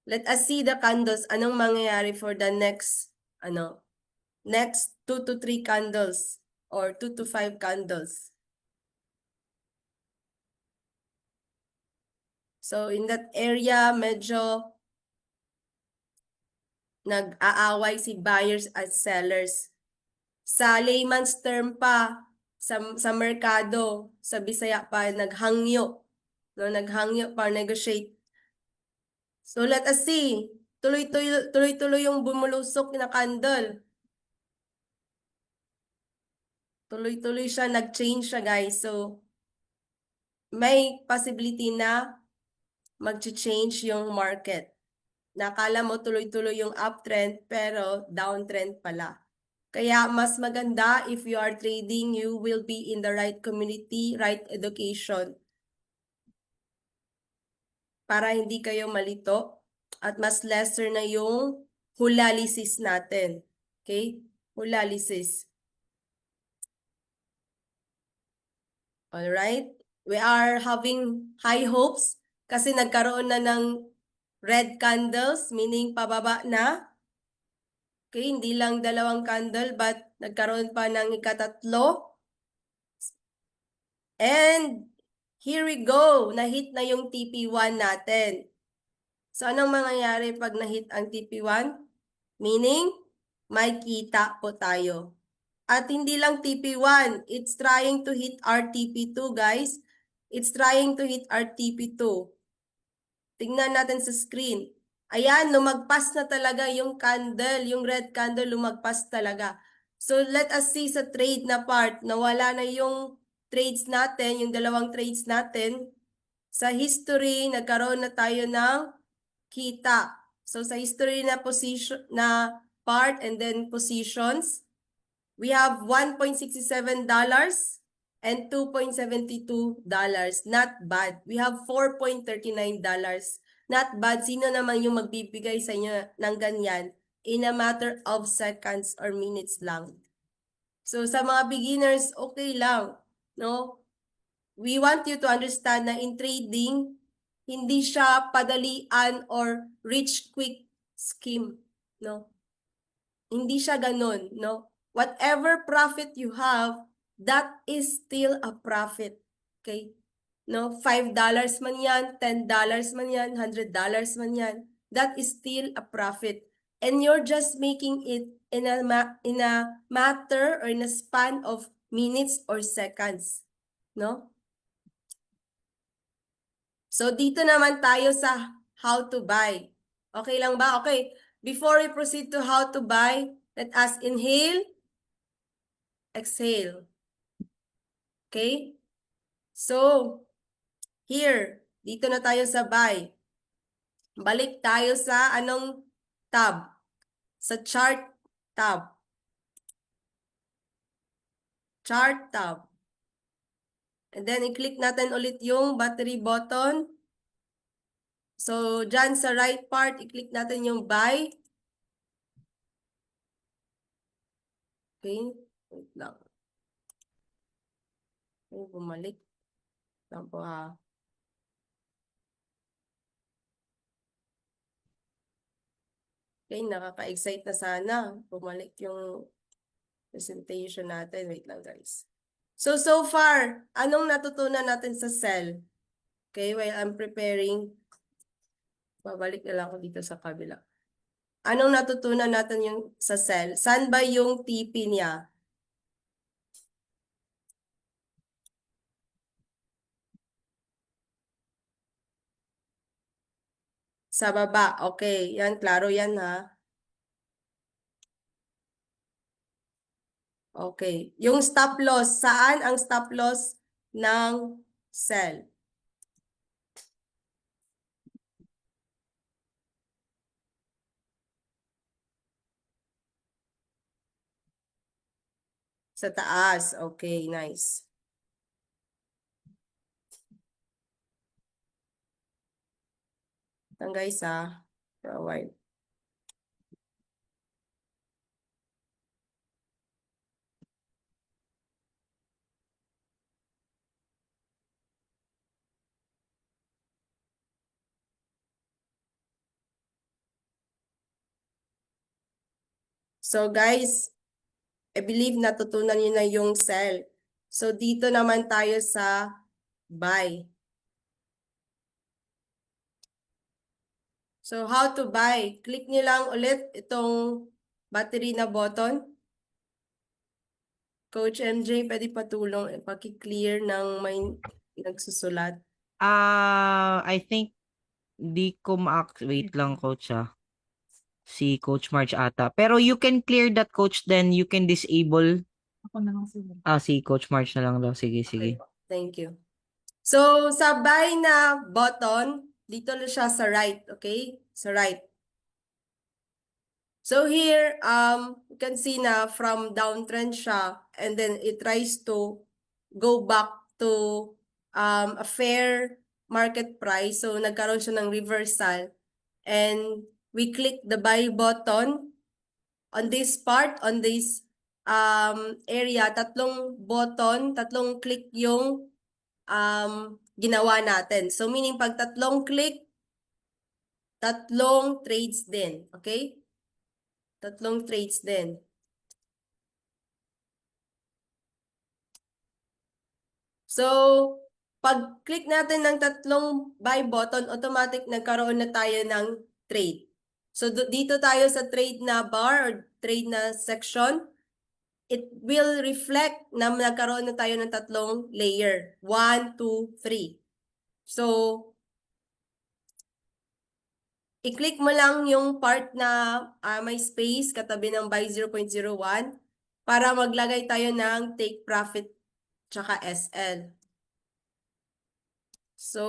Let us see the candles. Anong mangyayari for the next 2 to 3 candles or 2 to 5 candles. So, in that area, medyo nag-aaway si buyers at sellers. Sa layman's term pa, sa merkado, sa Bisaya pa, naghangyo. No, naghangyo pa, negotiate. So, let us see. Tuloy-tuloy yung bumulusok na candle. Tuloy-tuloy siya, nag-change siya, guys. So, may possibility na mag-change yung market. Nakala mo tuloy-tuloy yung uptrend, pero downtrend pala. Kaya mas maganda if you are trading, you will be in the right community, right education. Para hindi kayo malito at mas lesser na yung hulalisis natin. Okay? Hulalisis. Alright? We are having high hopes kasi nagkaroon na ng red candles, meaning pababa na. Okay, hindi lang 2 candle but nagkaroon pa ng ikatatlo. And here we go, na-hit na yung TP1 natin. So anong mangyayari pag na-hit ang TP1? Meaning, may kita po tayo. At hindi lang TP1, it's trying to hit our TP2, guys. It's trying to hit our TP2. Tingnan natin sa screen. Ayan, lumagpas na talaga yung candle, yung red candle lumagpas talaga. So let us see sa trade na part, nawala na yung trades natin, yung 2 trades natin. Sa history, nagkaroon na tayo ng kita. So sa history na position na part and then positions, we have $1.67 and $2.72. Not bad. We have $4.39. Not bad. Sino naman yung magbibigay sa inyo ng ganyan in a matter of seconds or minutes lang? So sa mga beginners, okay lang, no? We want you to understand na in trading, hindi siya padalian or rich quick scheme, no? Hindi siya ganun, no? Whatever profit you have, that is still a profit. Okay? No, $5 man yan, $10 man yan, $100 man yan, that is still a profit. And you're just making it in a matter or in a span of minutes or seconds. No? So, dito naman tayo sa how to buy. Okay lang ba? Okay. Before we proceed to how to buy, let us inhale, exhale. Okay? So, here, dito na tayo sa buy. Balik tayo sa anong tab? Sa chart tab. Chart tab. And then, i-click natin ulit yung battery button. So, dyan sa right part, i-click natin yung buy. Okay? Wait lang. Okay, bumalik. Lang po ha. Okay, nakaka-excite na sana. Bumalik yung presentation natin. Wait lang, guys. So far, anong natutunan natin sa cell? Okay, while I'm preparing, babalik na lang ako dito sa kabila. Anong natutunan natin yung sa cell? Saan ba yung TP niya? Sa baba. Okay, yan, klaro yan ha. Okay, yung stop loss, saan ang stop loss ng cell? Sa taas. Okay, nice. Ito guys ha. For a while. So guys, I believe natutunan niyo na yung sell. So dito naman tayo sa buy. So how to buy? Click niyo lang ulit itong battery na button. Coach MJ, pwede patulong, paki-clear ng may nagsusulat. I think di ko wait lang, coach si Coach March ata. Pero you can clear that, coach, then you can disable. Ako na lang siguro. Si Coach March na lang daw. Sige, sige. Okay, thank you. So sa buy na button, dito na siya sa right, okay? Sa right. So here, you can see na from downtrend siya, and then it tries to go back to a fair market price. So nagkaroon siya ng reversal, and we click the buy button on this part, on this area. Tatlong click yung ginawa natin. So meaning pag tatlong click, tatlong trades din. Okay? Tatlong trades din. So, pag click natin ng tatlong buy button, automatic nagkaroon na tayo ng trade. So, dito tayo sa trade na bar or trade na section, it will reflect na nagkaroon na tayo ng tatlong layer. 1, 2, 3. So, i-click mo lang yung part na may space katabi ng buy 0.01 para maglagay tayo ng take profit tsaka SL. So,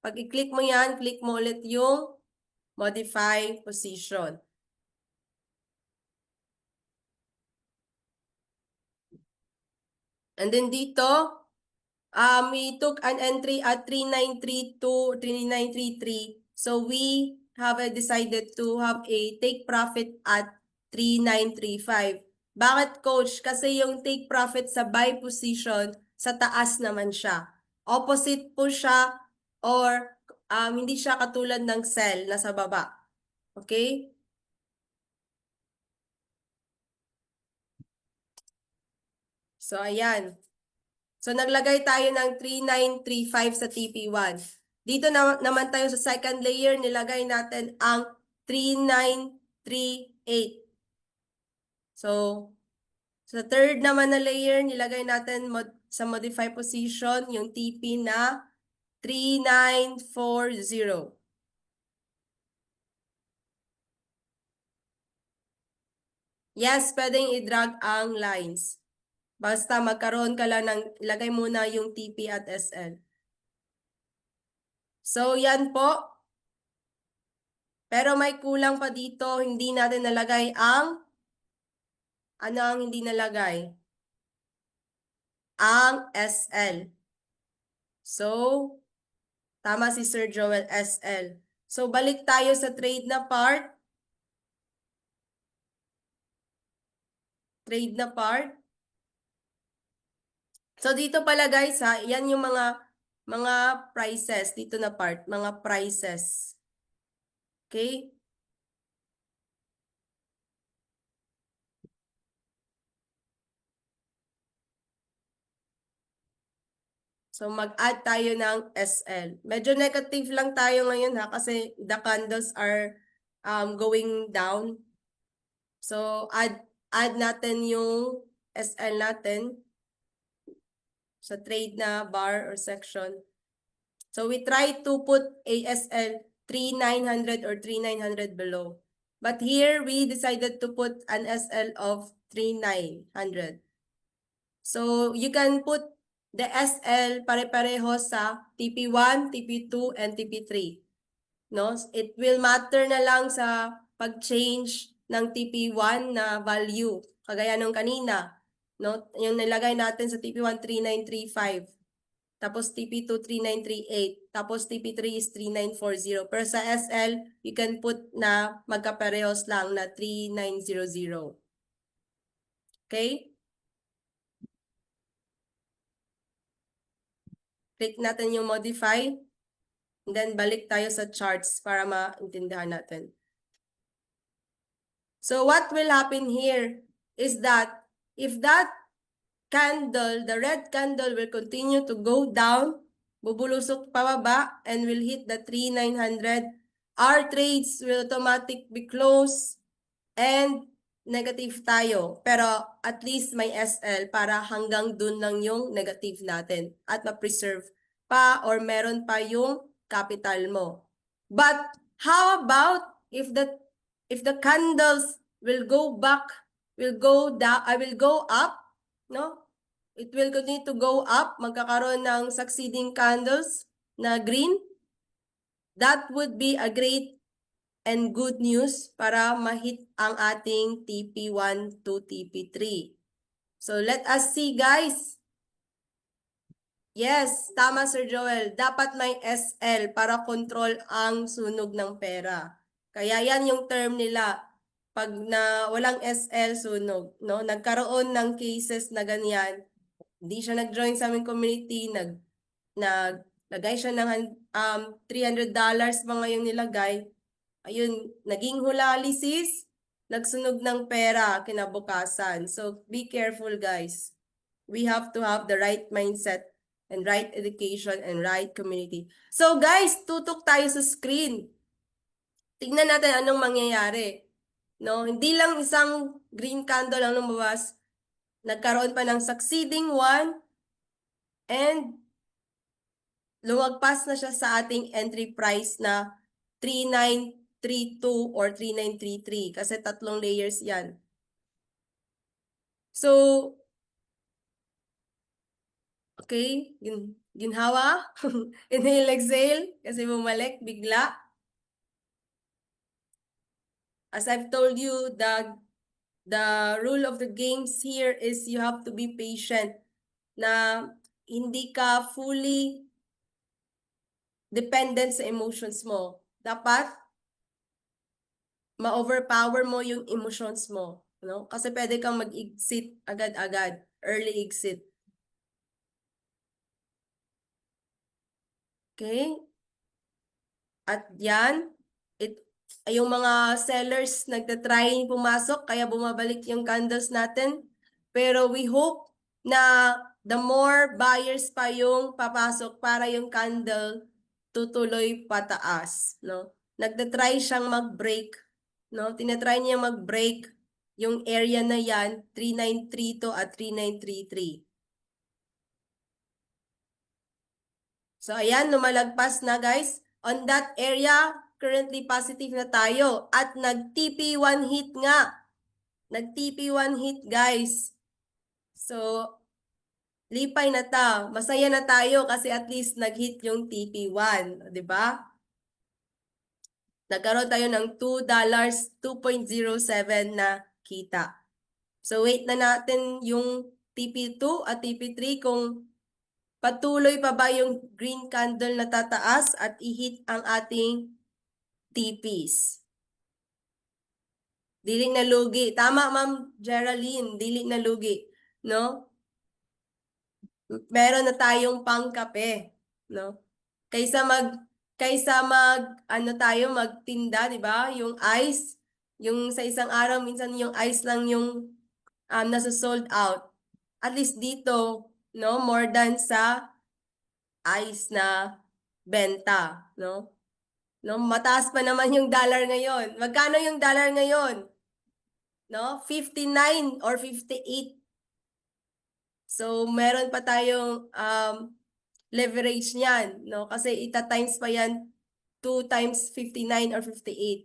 pag i-click mo yan, click mo ulit yung modify position. And then dito, we took an entry at 3932, 3933. So we have decided to have a take profit at 3935. Bakit, coach? Kasi yung take profit sa buy position, sa taas naman siya. Opposite po siya or hindi siya katulad ng sell na sa baba. Okay? So, ayan. So, naglagay tayo ng 3935 sa TP1. Dito naman tayo sa second layer, nilagay natin ang 3938. So, sa third naman na layer, nilagay natin sa modify position yung TP na 3940. Yes, pwedeng i-drag ang lines. Basta magkaroon ka lang ng, ilagay muna yung TP at SL. So, yan po. Pero may kulang pa dito, hindi natin nalagay ang, ano ang hindi nalagay? Ang SL. So, tama si Sir Joel, SL. So, balik tayo sa trade na part. Trade na part. So, dito pala guys ha, yan yung mga prices. Dito na part, mga prices. Okay? So, mag-add tayo ng SL. Medyo negative lang tayo ngayon ha, kasi the candles are going down. So, add natin yung SL natin sa trade na bar or section. So, we try to put ASL 3900 or 3900 below. But here, we decided to put an SL of 3900. So, you can put the SL pare-pareho sa TP1, TP2, and TP3. No? It will matter na lang sa pag-change ng TP1 na value. Kagaya nung kanina. No? Yung nilagay natin sa TP1, 3935. Tapos TP2, 3938. Tapos TP3 is 3940. Pero sa SL, you can put na magkaparehos lang na 3900. Okay? Click natin yung modify. And then balik tayo sa charts para maintindihan natin. So what will happen here is that if that candle, the red candle will continue to go down, bubulusok pababa, and will hit the 3900, our trades will automatically be closed and negative tayo. Pero at least may SL para hanggang dun lang yung negative natin at ma-preserve pa or meron pa yung capital mo. But how about if the candles will go back, will go down, will go up, no? It will continue to go up, magkakaroon ng succeeding candles na green. That would be a great and good news para ma-hit ang ating TP1 to TP3. So let us see, guys. Yes, tama Sir Joel. Dapat may SL para control ang sunog ng pera. Kaya yan yung term nila. Pag na walang SL sunog, no? Nagkaroon ng cases na ganyan. Hindi siya nag-join sa aming community, naglagay siya ng $300 mga yung nilagay. Ayun, naging hulali sis, nagsunog ng pera kinabukasan. So be careful guys. We have to have the right mindset and right education and right community. So guys, tutok tayo sa screen. Tingnan natin anong mangyayari. No, hindi lang isang green candle ang lumabas. Nagkaroon pa ng succeeding one and lumagpas na siya sa ating entry price na 3932 or 3933 kasi tatlong layers yan. So, okay, ginhawa, inhale, exhale, kasi bumalik bigla. As I've told you, the rule of the games here is you have to be patient na hindi ka fully dependent sa emotions mo. Dapat ma-overpower mo yung emotions mo, no? Kasi pwede kang mag-exit agad-agad, early exit. Okay? At yan, yung mga sellers nagtatry pumasok, kaya bumabalik yung candles natin. Pero we hope na the more buyers pa yung papasok para yung candle tutuloy pataas, no? Nagtatry siyang mag-break, no? Tinatry niya mag-break yung area na yan, 3932 at 3933. So ayan, lumalagpas na guys. On that area, currently positive na tayo. At nag-TP1 hit nga. Nag-TP1 hit guys. So, lipay na ta. Masaya na tayo kasi at least nag-hit yung TP1. Diba? Nagkaroon tayo ng $2, 2.07 na kita. So, wait na natin yung TP2 at TP3 kung patuloy pa ba yung green candle na tataas at i-hit ang ating TPs. Dili na lugi. Tama, Ma'am Geraldine. Dili na lugi. No? Meron na tayong pangkape. No? Kaysa magtinda, di ba? Yung ice, yung sa isang araw, minsan yung ice lang yung nasa sold out. At least dito, no? More than sa ice na benta, no? No, mataas pa naman yung dollar ngayon. Magkano yung dollar ngayon? No, 59 or 58. So, meron pa tayong leverage niyan, no? Kasi ita-times pa yan 2 times 59 or 58.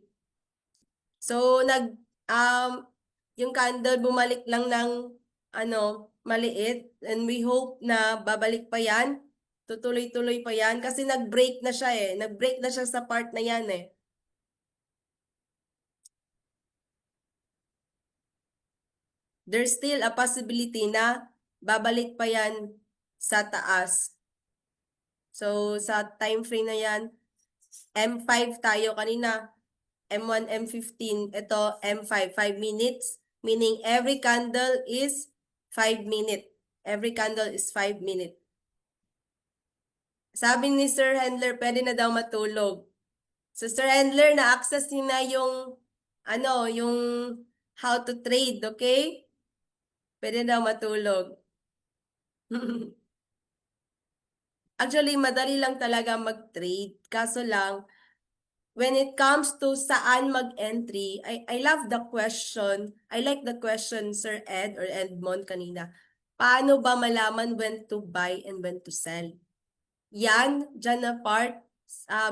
So, yung candle bumalik lang ng maliit, and we hope na babalik pa yan. Tutuloy-tuloy pa yan kasi nag-break na siya eh. Nag-break na siya sa part na yan eh. There's still a possibility na babalik pa yan sa taas. So, sa time frame na yan, M5 tayo kanina, M1, M15, ito M5, 5 minutes, meaning every candle is 5 minutes. Every candle is 5 minutes. Sabi ni Sir Handler, pwede na daw matulog. So, Sir Handler, na-access niyo na yung, yung how to trade, okay? Pwede daw matulog. Actually, madali lang talaga mag-trade. Kaso lang, when it comes to saan mag-entry, I love the question. I like the question, Sir Ed or Edmond kanina. Paano ba malaman when to buy and when to sell? Yan, dyan na part.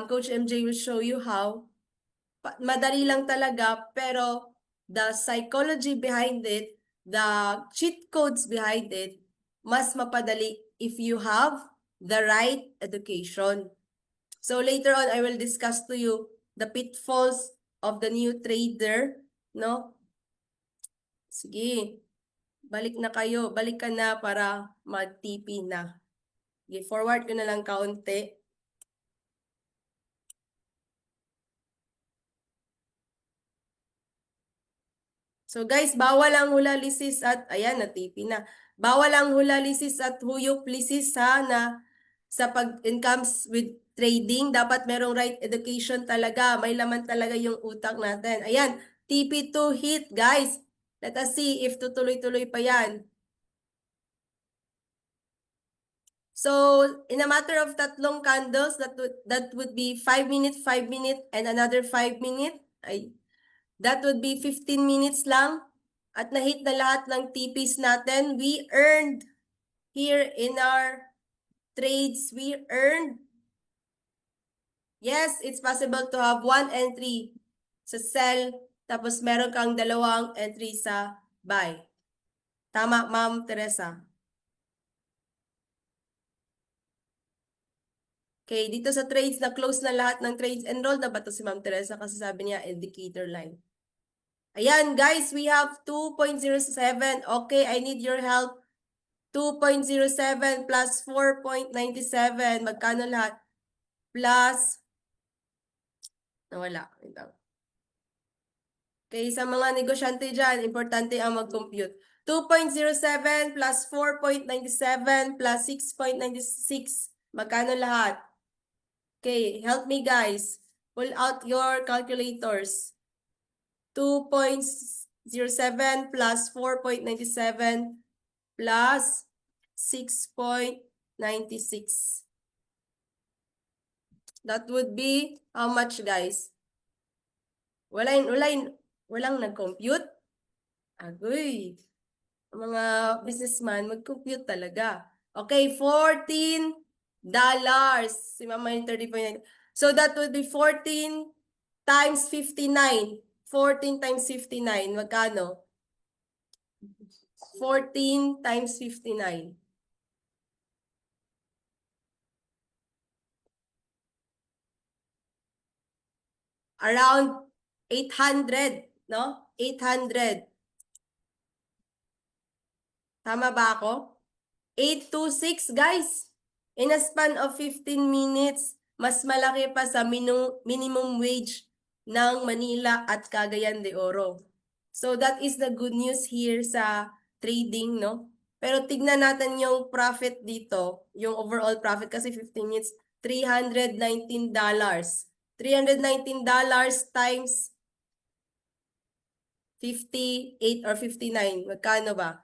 Coach MJ will show you how. Madali lang talaga, pero the psychology behind it, the cheat codes behind it, mas mapadali if you have the right education. So later on, I will discuss to you the pitfalls of the new trader, no? Sige, balik na kayo. Balik ka na para mag-TP na. Sige, forward ko na lang kaunti. So guys, bawal ang hulalisis at, ayan, na-TP na. Bawal ang hulalisis at huyop lisis ha, na sa pag-incomes with trading, dapat merong right education talaga. May laman talaga yung utak natin. Ayan, TP2 hit, guys. Let us see if tutuloy-tuloy pa yan. So, in a matter of tatlong candles, that would be 5 minutes, 5 minutes, and another 5 minutes. That would be 15 minutes lang. At na-hit na lahat ng TPs natin. We earned here in our trades, we earned. Yes, it's possible to have one entry sa sell, tapos meron kang dalawang entry sa buy. Tama, Ma'am Teresa. Okay, dito sa trades, na-close na lahat ng trades. Enrolled na ba to si Ma'am Teresa? Kasi sabi niya, indicator line. Ayan, guys, we have 2.07. Okay, I need your help. 2.07 plus 4.97. Magkano lahat? Plus, nawala. Okay, sa mga negosyante dyan, importante ang mag-compute. 2.07 plus 4.97 plus 6.96. Magkano lahat? Okay, help me guys. Pull out your calculators. 2.07 plus 4.97 plus 6.96. That would be how much, guys? Walang nag-compute? Agoy. Mga businessman, mag-compute talaga. Okay, $14. Si Mama yung 30.9. So that would be 14 times 59. 14 times 59. Magkano? 14 times 59. Around 800, no? 800. Tama ba ako? 826, guys. In a span of 15 minutes, mas malaki pa sa minimum wage ng Manila at Cagayan de Oro. So that is the good news here sa trading, no? Pero tignan natin yung profit dito, yung overall profit kasi 15 minutes, $319. $319 times 58 or 59. Magkano ba?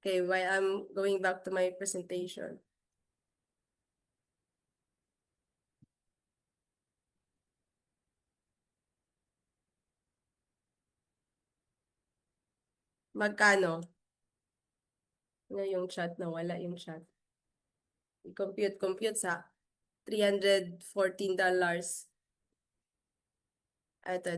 Okay, while I'm going back to my presentation. Magkano? Ano yung chat? Nawala yung chat. I-compute sa $314. Ito.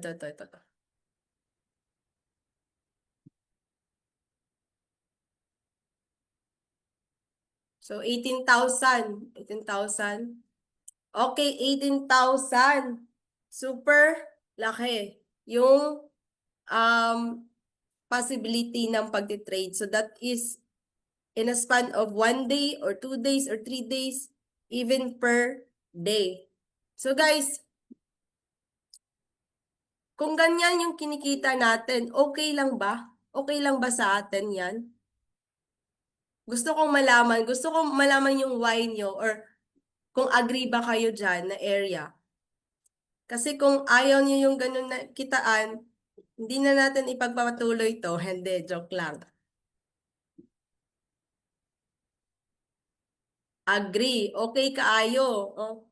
So, 18,000. 18,000. Okay, 18,000. Super laki yung possibility ng pagtitrade. So, that is in a span of 1 day or 2 days or 3 days, even per day. So, guys, kung ganyan yung kinikita natin, okay lang ba? Okay lang ba sa atin yan? Gusto kong malaman yung why nyo or kung agree ba kayo dyan na area. Kasi kung ayaw nyo yung ganun na kitaan, hindi na natin ipagpapatuloy to. Hindi, joke lang. Agree. Okay kaayo. Oh,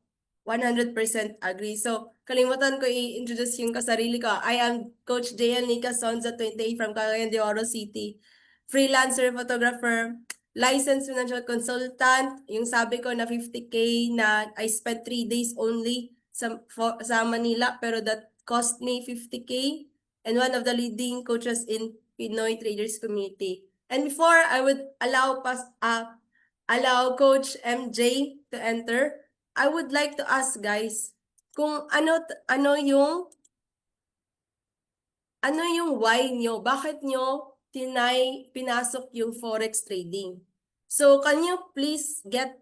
100% agree. So, kalimutan ko i-introduce yung kasarili ko. I am Coach JL Nica Sonza, 28 from Cagayan de Oro City. Freelancer photographer, licensed financial consultant. Yung sabi ko na 50K na I spent 3 days only sa Manila, pero that cost me 50K. And one of the leading coaches in Pinoy Traders Community. And before I would allow Coach MJ to enter, I would like to ask guys, kung ano yung why nyo, bakit nyo pinasok yung forex trading. So, can you please get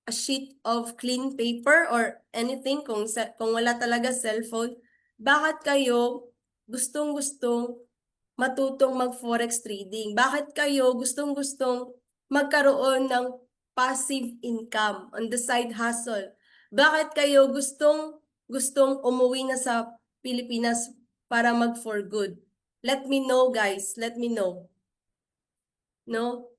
a sheet of clean paper or anything kung wala talaga cellphone? Bakit kayo gustong-gustong matutong mag-forex trading? Bakit kayo gustong-gustong magkaroon ng passive income on the side hustle? Bakit kayo gustong umuwi na sa Pilipinas para mag for good? Let me know, guys. Let me know. No?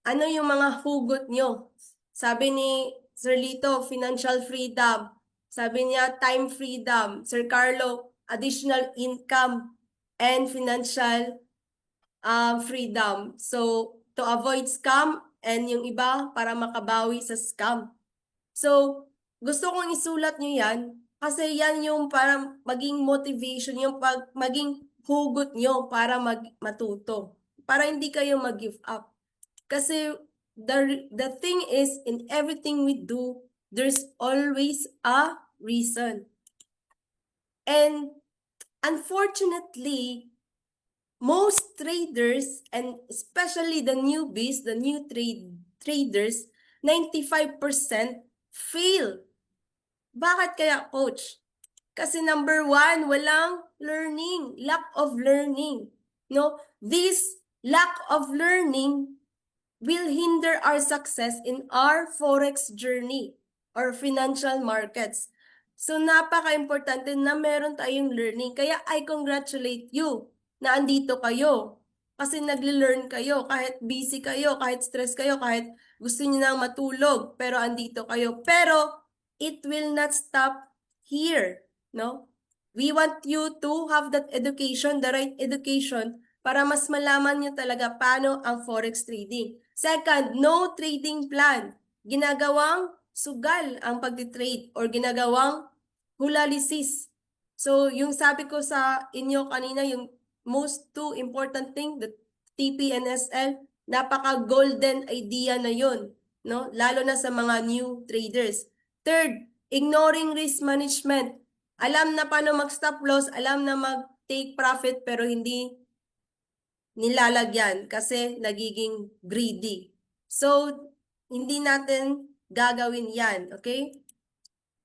Ano yung mga hugot nyo? Sabi ni Sir Lito, financial freedom. Sabi niya, time freedom. Sir Carlo, additional income and financial freedom. So, to avoid scam and yung iba para makabawi sa scam. So, gusto kong isulat nyo yan kasi yan yung para maging motivation, yung maging hugot nyo para matuto. Para hindi kayo mag-give up. Kasi the thing is, in everything we do, there's always a reason. And unfortunately, most traders, and especially the newbies, the new traders, 95% fail. Bakit kaya, coach? Kasi number one, walang learning, lack of learning. No, this lack of learning will hinder our success in our forex journey or financial markets. So napaka-importante na meron tayong learning. Kaya I congratulate you na andito kayo. Kasi nagle-learn kayo, kahit busy kayo, kahit stress kayo, kahit gusto niyo nang matulog, pero andito kayo. Pero it will not stop here, no? We want you to have that education, the right education, para mas malaman niyo talaga paano ang forex trading. Second, no trading plan. Ginagawang sugal ang pagtitrade or ginagawang hulalisis. So, yung sabi ko sa inyo kanina, yung most two important thing, the TPNSL, napaka-golden idea na yun, no? Lalo na sa mga new traders. Third, ignoring risk management. Alam na paano mag-stop loss, alam na mag-take profit, pero hindi nilalagyan kasi nagiging greedy. So, hindi natin gagawin yan, okay?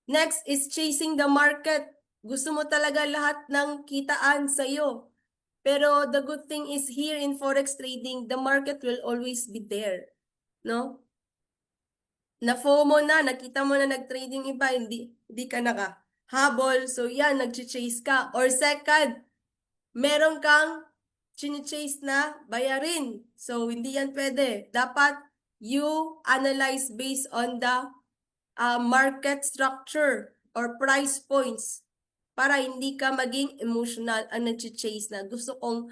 Next is chasing the market. Gusto mo talaga lahat ng kitaan sa'yo. Pero the good thing is here in forex trading, the market will always be there. No? Na-FOMO na, nakita mo na nag-trading iba, hindi ka nakahabol. So yan, nag-chase ka. Or second, meron kang chine-chase na bayarin. So hindi yan pwede. Dapat you analyze based on the market structure or price points para hindi ka maging emotional ang nag-chase na gusto kong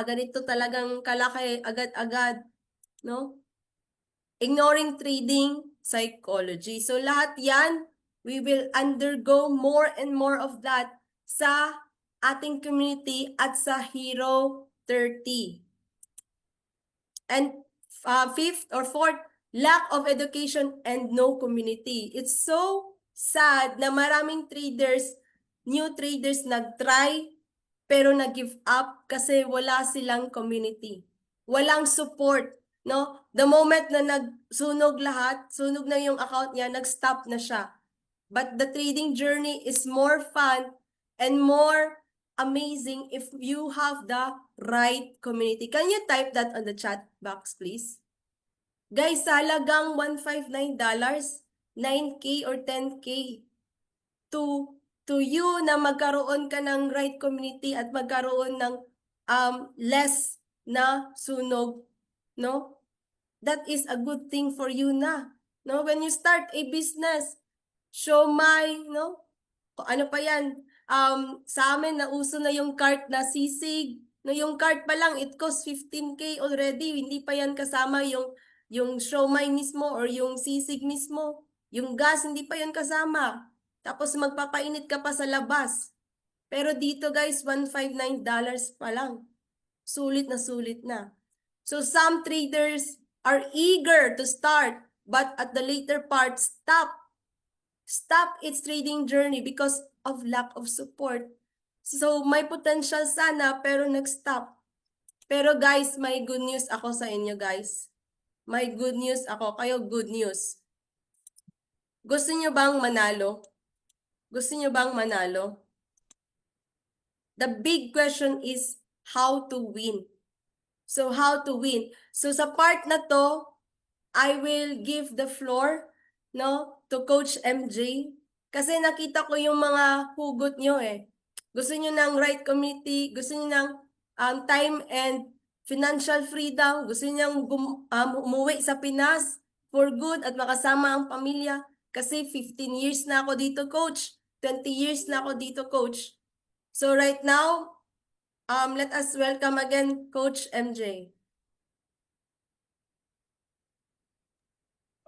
ganito talagang kalaki agad-agad, no? Ignoring trading psychology. So lahat yan, we will undergo more and more of that sa ating community at sa Hero 30. And fifth or fourth, lack of education and no community. It's so sad na maraming traders, new traders nag-try pero nag-give up kasi wala silang community. Walang support, no? The moment na nagsunog lahat, sunog na yung account niya, nag-stop na siya. But the trading journey is more fun and more amazing if you have the right community. Can you type that on the chat box, please? Guys, halagang $159, 9K or 10K to you na magkaroon ka ng right community at magkaroon ng less na sunog, no? That is a good thing for you na. No, when you start a business, siomai, no? Ano pa yan? Sa amin, nauso na yung cart na sisig. No, yung cart pa lang, it costs 15K already. Hindi pa yan kasama yung siomai mismo or yung sisig mismo. Yung gas, hindi pa yan kasama. Tapos magpapainit ka pa sa labas. Pero dito guys, $159 pa lang. Sulit na sulit na. So some traders are eager to start, but at the later part, stop. stop its trading journey because of lack of support. So, may potential sana pero nag-stop. Pero guys, may good news ako sa inyo guys. May good news ako. Kayo good news. Gusto nyo bang manalo? Gusto nyo bang manalo? The big question is how to win. So, how to win? So, sa part na to, I will give the floor, no, to Coach MJ. Kasi nakita ko yung mga hugot nyo eh. Gusto nyo ng right community, gusto nyo ng time and financial freedom, gusto nyo ng umuwi sa Pinas for good at makasama ang pamilya. Kasi 15 years na ako dito, Coach. 20 years na ako dito, Coach. So right now, let us welcome again Coach MJ.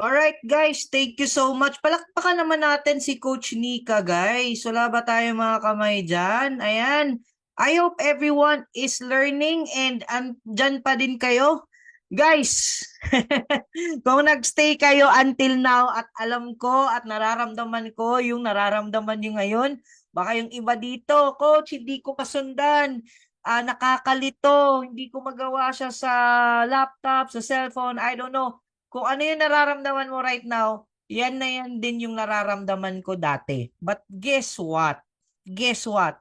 Alright guys, thank you so much. Palakpakan naman natin si Coach Nika guys. Wala ba tayo mga kamay dyan? Ayan. I hope everyone is learning and andyan pa din kayo. Guys, kung nagstay kayo until now at alam ko at nararamdaman ko yung nararamdaman nyo ngayon, baka yung iba dito, Coach, hindi ko kasundan. Nakakalito, hindi ko magawa siya sa laptop, sa cellphone, I don't know. Kung ano yung nararamdaman mo right now, yan na yan din yung nararamdaman ko dati. But guess what? Guess what?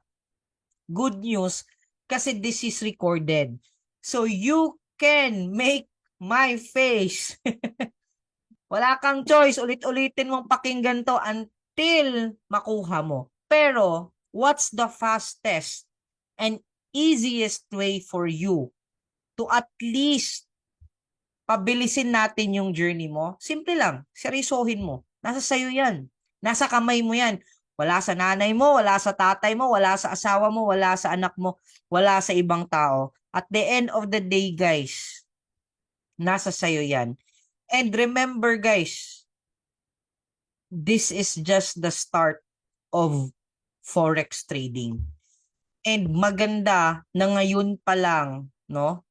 Good news, kasi this is recorded. So you can make my face. Wala kang choice. Ulit-ulitin mong pakinggan to until makuha mo. Pero, what's the fastest and easiest way for you to at least pabilisin natin yung journey mo? Simple lang, seryosohin mo. Nasa sayo yan. Nasa kamay mo yan. Wala sa nanay mo, wala sa tatay mo, wala sa asawa mo, wala sa anak mo, wala sa ibang tao. At the end of the day, guys, nasa sayo yan. And remember, guys, this is just the start of Forex trading. And maganda na ngayon pa lang, no?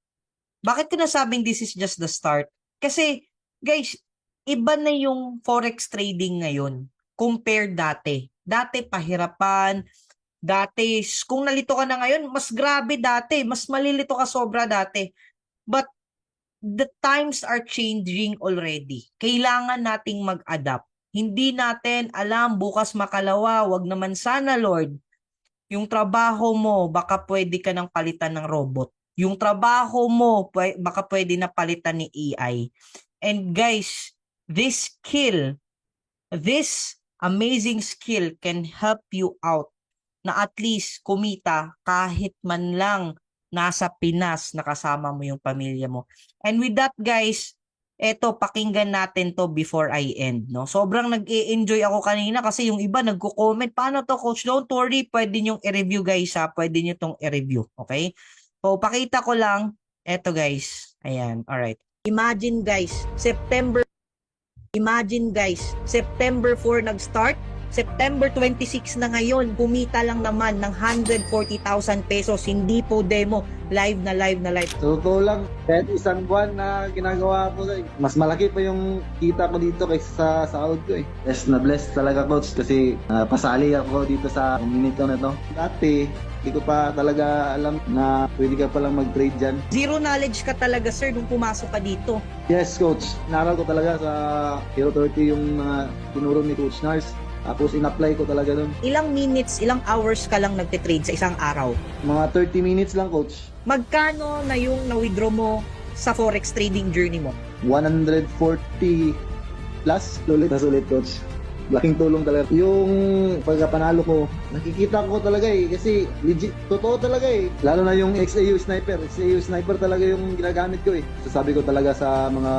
Bakit ko nasabing this is just the start? Kasi, guys, iba na yung Forex trading ngayon compared dati. Dati, pahirapan. Dati, kung nalito ka na ngayon, mas grabe dati. Mas malilito ka sobra dati. But, the times are changing already. Kailangan nating mag-adapt. Hindi natin alam bukas makalawa. Wag naman sana, Lord. Yung trabaho mo, baka pwede ka nang palitan ng robot. Yung trabaho mo, baka pwede na palitan ni AI. And guys, this skill, this amazing skill can help you out na at least kumita kahit man lang nasa Pinas nakasama mo yung pamilya mo. And with that guys, eto pakinggan natin to before I end, no? Sobrang nag-e-enjoy ako kanina kasi yung iba nagko-comment, paano to coach? Don't worry, pwede niyo i-review guys ha, pwede niyo tong i-review, okay? So pakita ko lang, eto guys. Ayan, all right. Imagine guys, September 4 nag-start, September 26 na ngayon, kumita lang naman ng 140,000 pesos. Hindi po demo, live na live. So, totoo lang, kahit isang buwan na ginagawa ko, mas malaki pa yung kita ko dito kaysa sa sahod ko eh. Yes, na-bless talaga coach kasi pasali ako dito sa community na to. Dati, hindi ko pa talaga alam na pwede ka palang mag-trade dyan. Zero knowledge ka talaga sir nung pumasok ka dito. Yes coach, naral ko talaga sa Hero 30 yung tinuro ni Coach Nars. Tapos in-apply ko talaga nun. Ilang minutes, ilang hours ka lang nagte-trade sa isang araw? Mga 30 minutes lang coach. Magkano na yung na-withdraw mo sa forex trading journey mo? 140 plus. Sulit coach. Laking tulong talaga. Yung pagkapanalo ko, nakikita ko talaga eh. Kasi legit, totoo talaga eh. Lalo na yung XAU Sniper. XAU Sniper talaga yung ginagamit ko eh. So sabi ko talaga sa mga...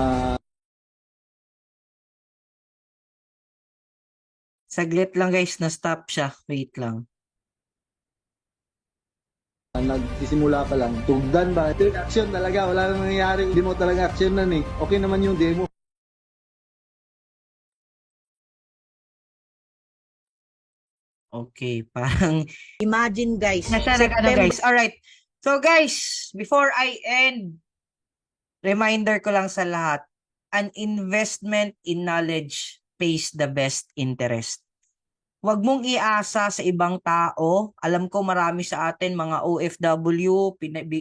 Saglit lang guys, na-stop siya. Wait lang. Nagsisimula pa lang. Tugdan ba? Third action talaga. Wala nang nangyayari. Hindi mo talaga action nan eh. Okay naman yung demo. Okay, parang imagine guys. Guys. All right. So guys, before I end, reminder ko lang sa lahat, an investment in knowledge pays the best interest. Huwag mong iasa sa ibang tao. Alam ko marami sa atin mga OFW,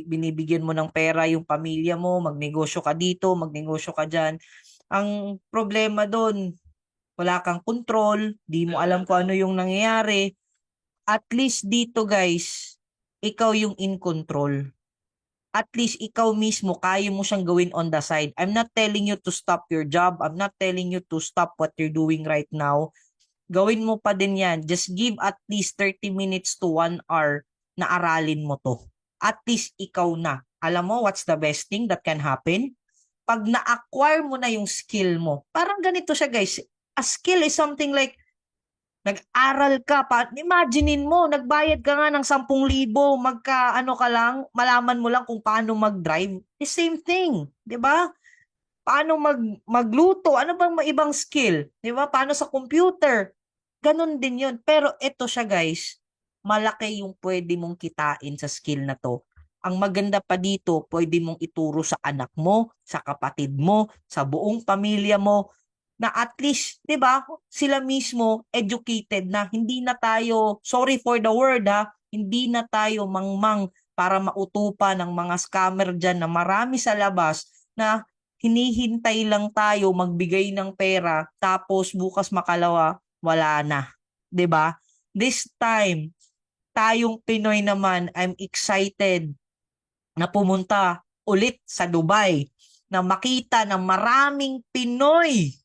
binibigyan mo ng pera yung pamilya mo, magnegosyo ka dito, magnegosyo ka dyan. Ang problema doon, wala kang control, di mo alam kung ano yung nangyayari. At least dito guys, ikaw yung in control. At least ikaw mismo, kaya mo siyang gawin on the side. I'm not telling you to stop your job. I'm not telling you to stop what you're doing right now. Gawin mo pa din yan. Just give at least 30 minutes to 1 hour na aralin mo to. At least ikaw na. Alam mo what's the best thing that can happen? Pag na-acquire mo na yung skill mo, parang ganito siya guys. A skill is something like, nag-aral ka pa, imaginein mo, nagbayad ka nga ng 10,000, ano ka lang, malaman mo lang kung paano mag-drive. The same thing, 'di ba? Paano magluto, ano bang ibang skill, 'di ba? Paano sa computer? Ganon din 'yun. Pero ito siya, guys. Malaki yung pwede mong kitain sa skill na 'to. Ang maganda pa dito, pwede mong ituro sa anak mo, sa kapatid mo, sa buong pamilya mo, na at least, 'di ba, sila mismo educated na, hindi na tayo, sorry for the word hindi na tayo mangmang para mautupan ng mga scammer diyan na marami sa labas na hinihintay lang tayo magbigay ng pera tapos bukas makalawa wala na, 'di ba? This time, tayong Pinoy naman, I'm excited na pumunta ulit sa Dubai na makita ng maraming Pinoy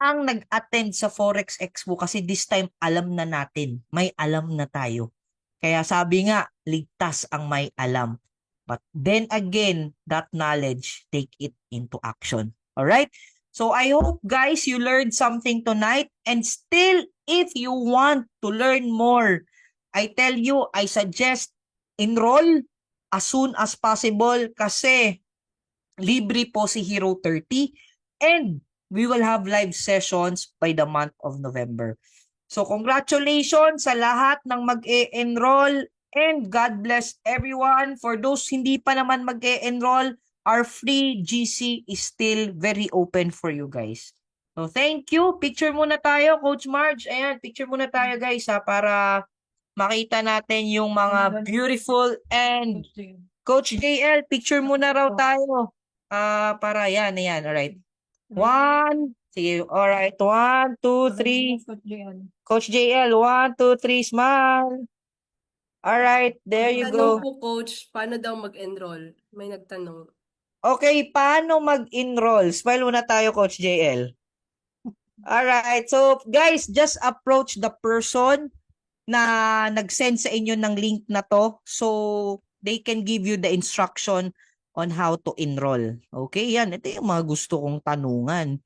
ang nag-attend sa Forex Expo kasi this time alam na natin, may alam na tayo. Kaya sabi nga, ligtas ang may alam. But then again, that knowledge, take it into action. Alright? So I hope guys, you learned something tonight, and still, if you want to learn more, I tell you, I suggest enroll as soon as possible kasi libre po si Hero 30 and we will have live sessions by the month of November. So congratulations sa lahat ng mag-e-enroll and God bless everyone. For those hindi pa naman mag-e-enroll, our free GC is still very open for you guys. So thank you. Picture muna tayo, Coach Marge. Ayan, picture muna tayo guys para makita natin yung mga beautiful and Coach JL, picture muna raw tayo. Para yan, alright. Sige, alright. 1, 2, 3. Coach JL, 1, 2, 3, smile. Alright, there you Tanong go. po, Coach, paano daw mag-enroll? May nagtanong. Okay, paano mag-enroll? Smile muna tayo, Coach JL. Alright, so guys, just approach the person na nag-send sa inyo ng link na to so they can give you the instruction on how to enroll. Okay, yan. Ito yung mga gusto kong tanungan.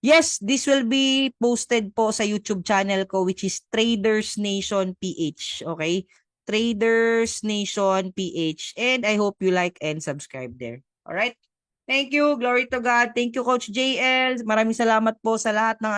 Yes, this will be posted po sa YouTube channel ko which is Traders Nation PH. Okay? Traders Nation PH. And I hope you like and subscribe there. Alright? Thank you. Glory to God. Thank you, Coach JL. Maraming salamat po sa lahat ng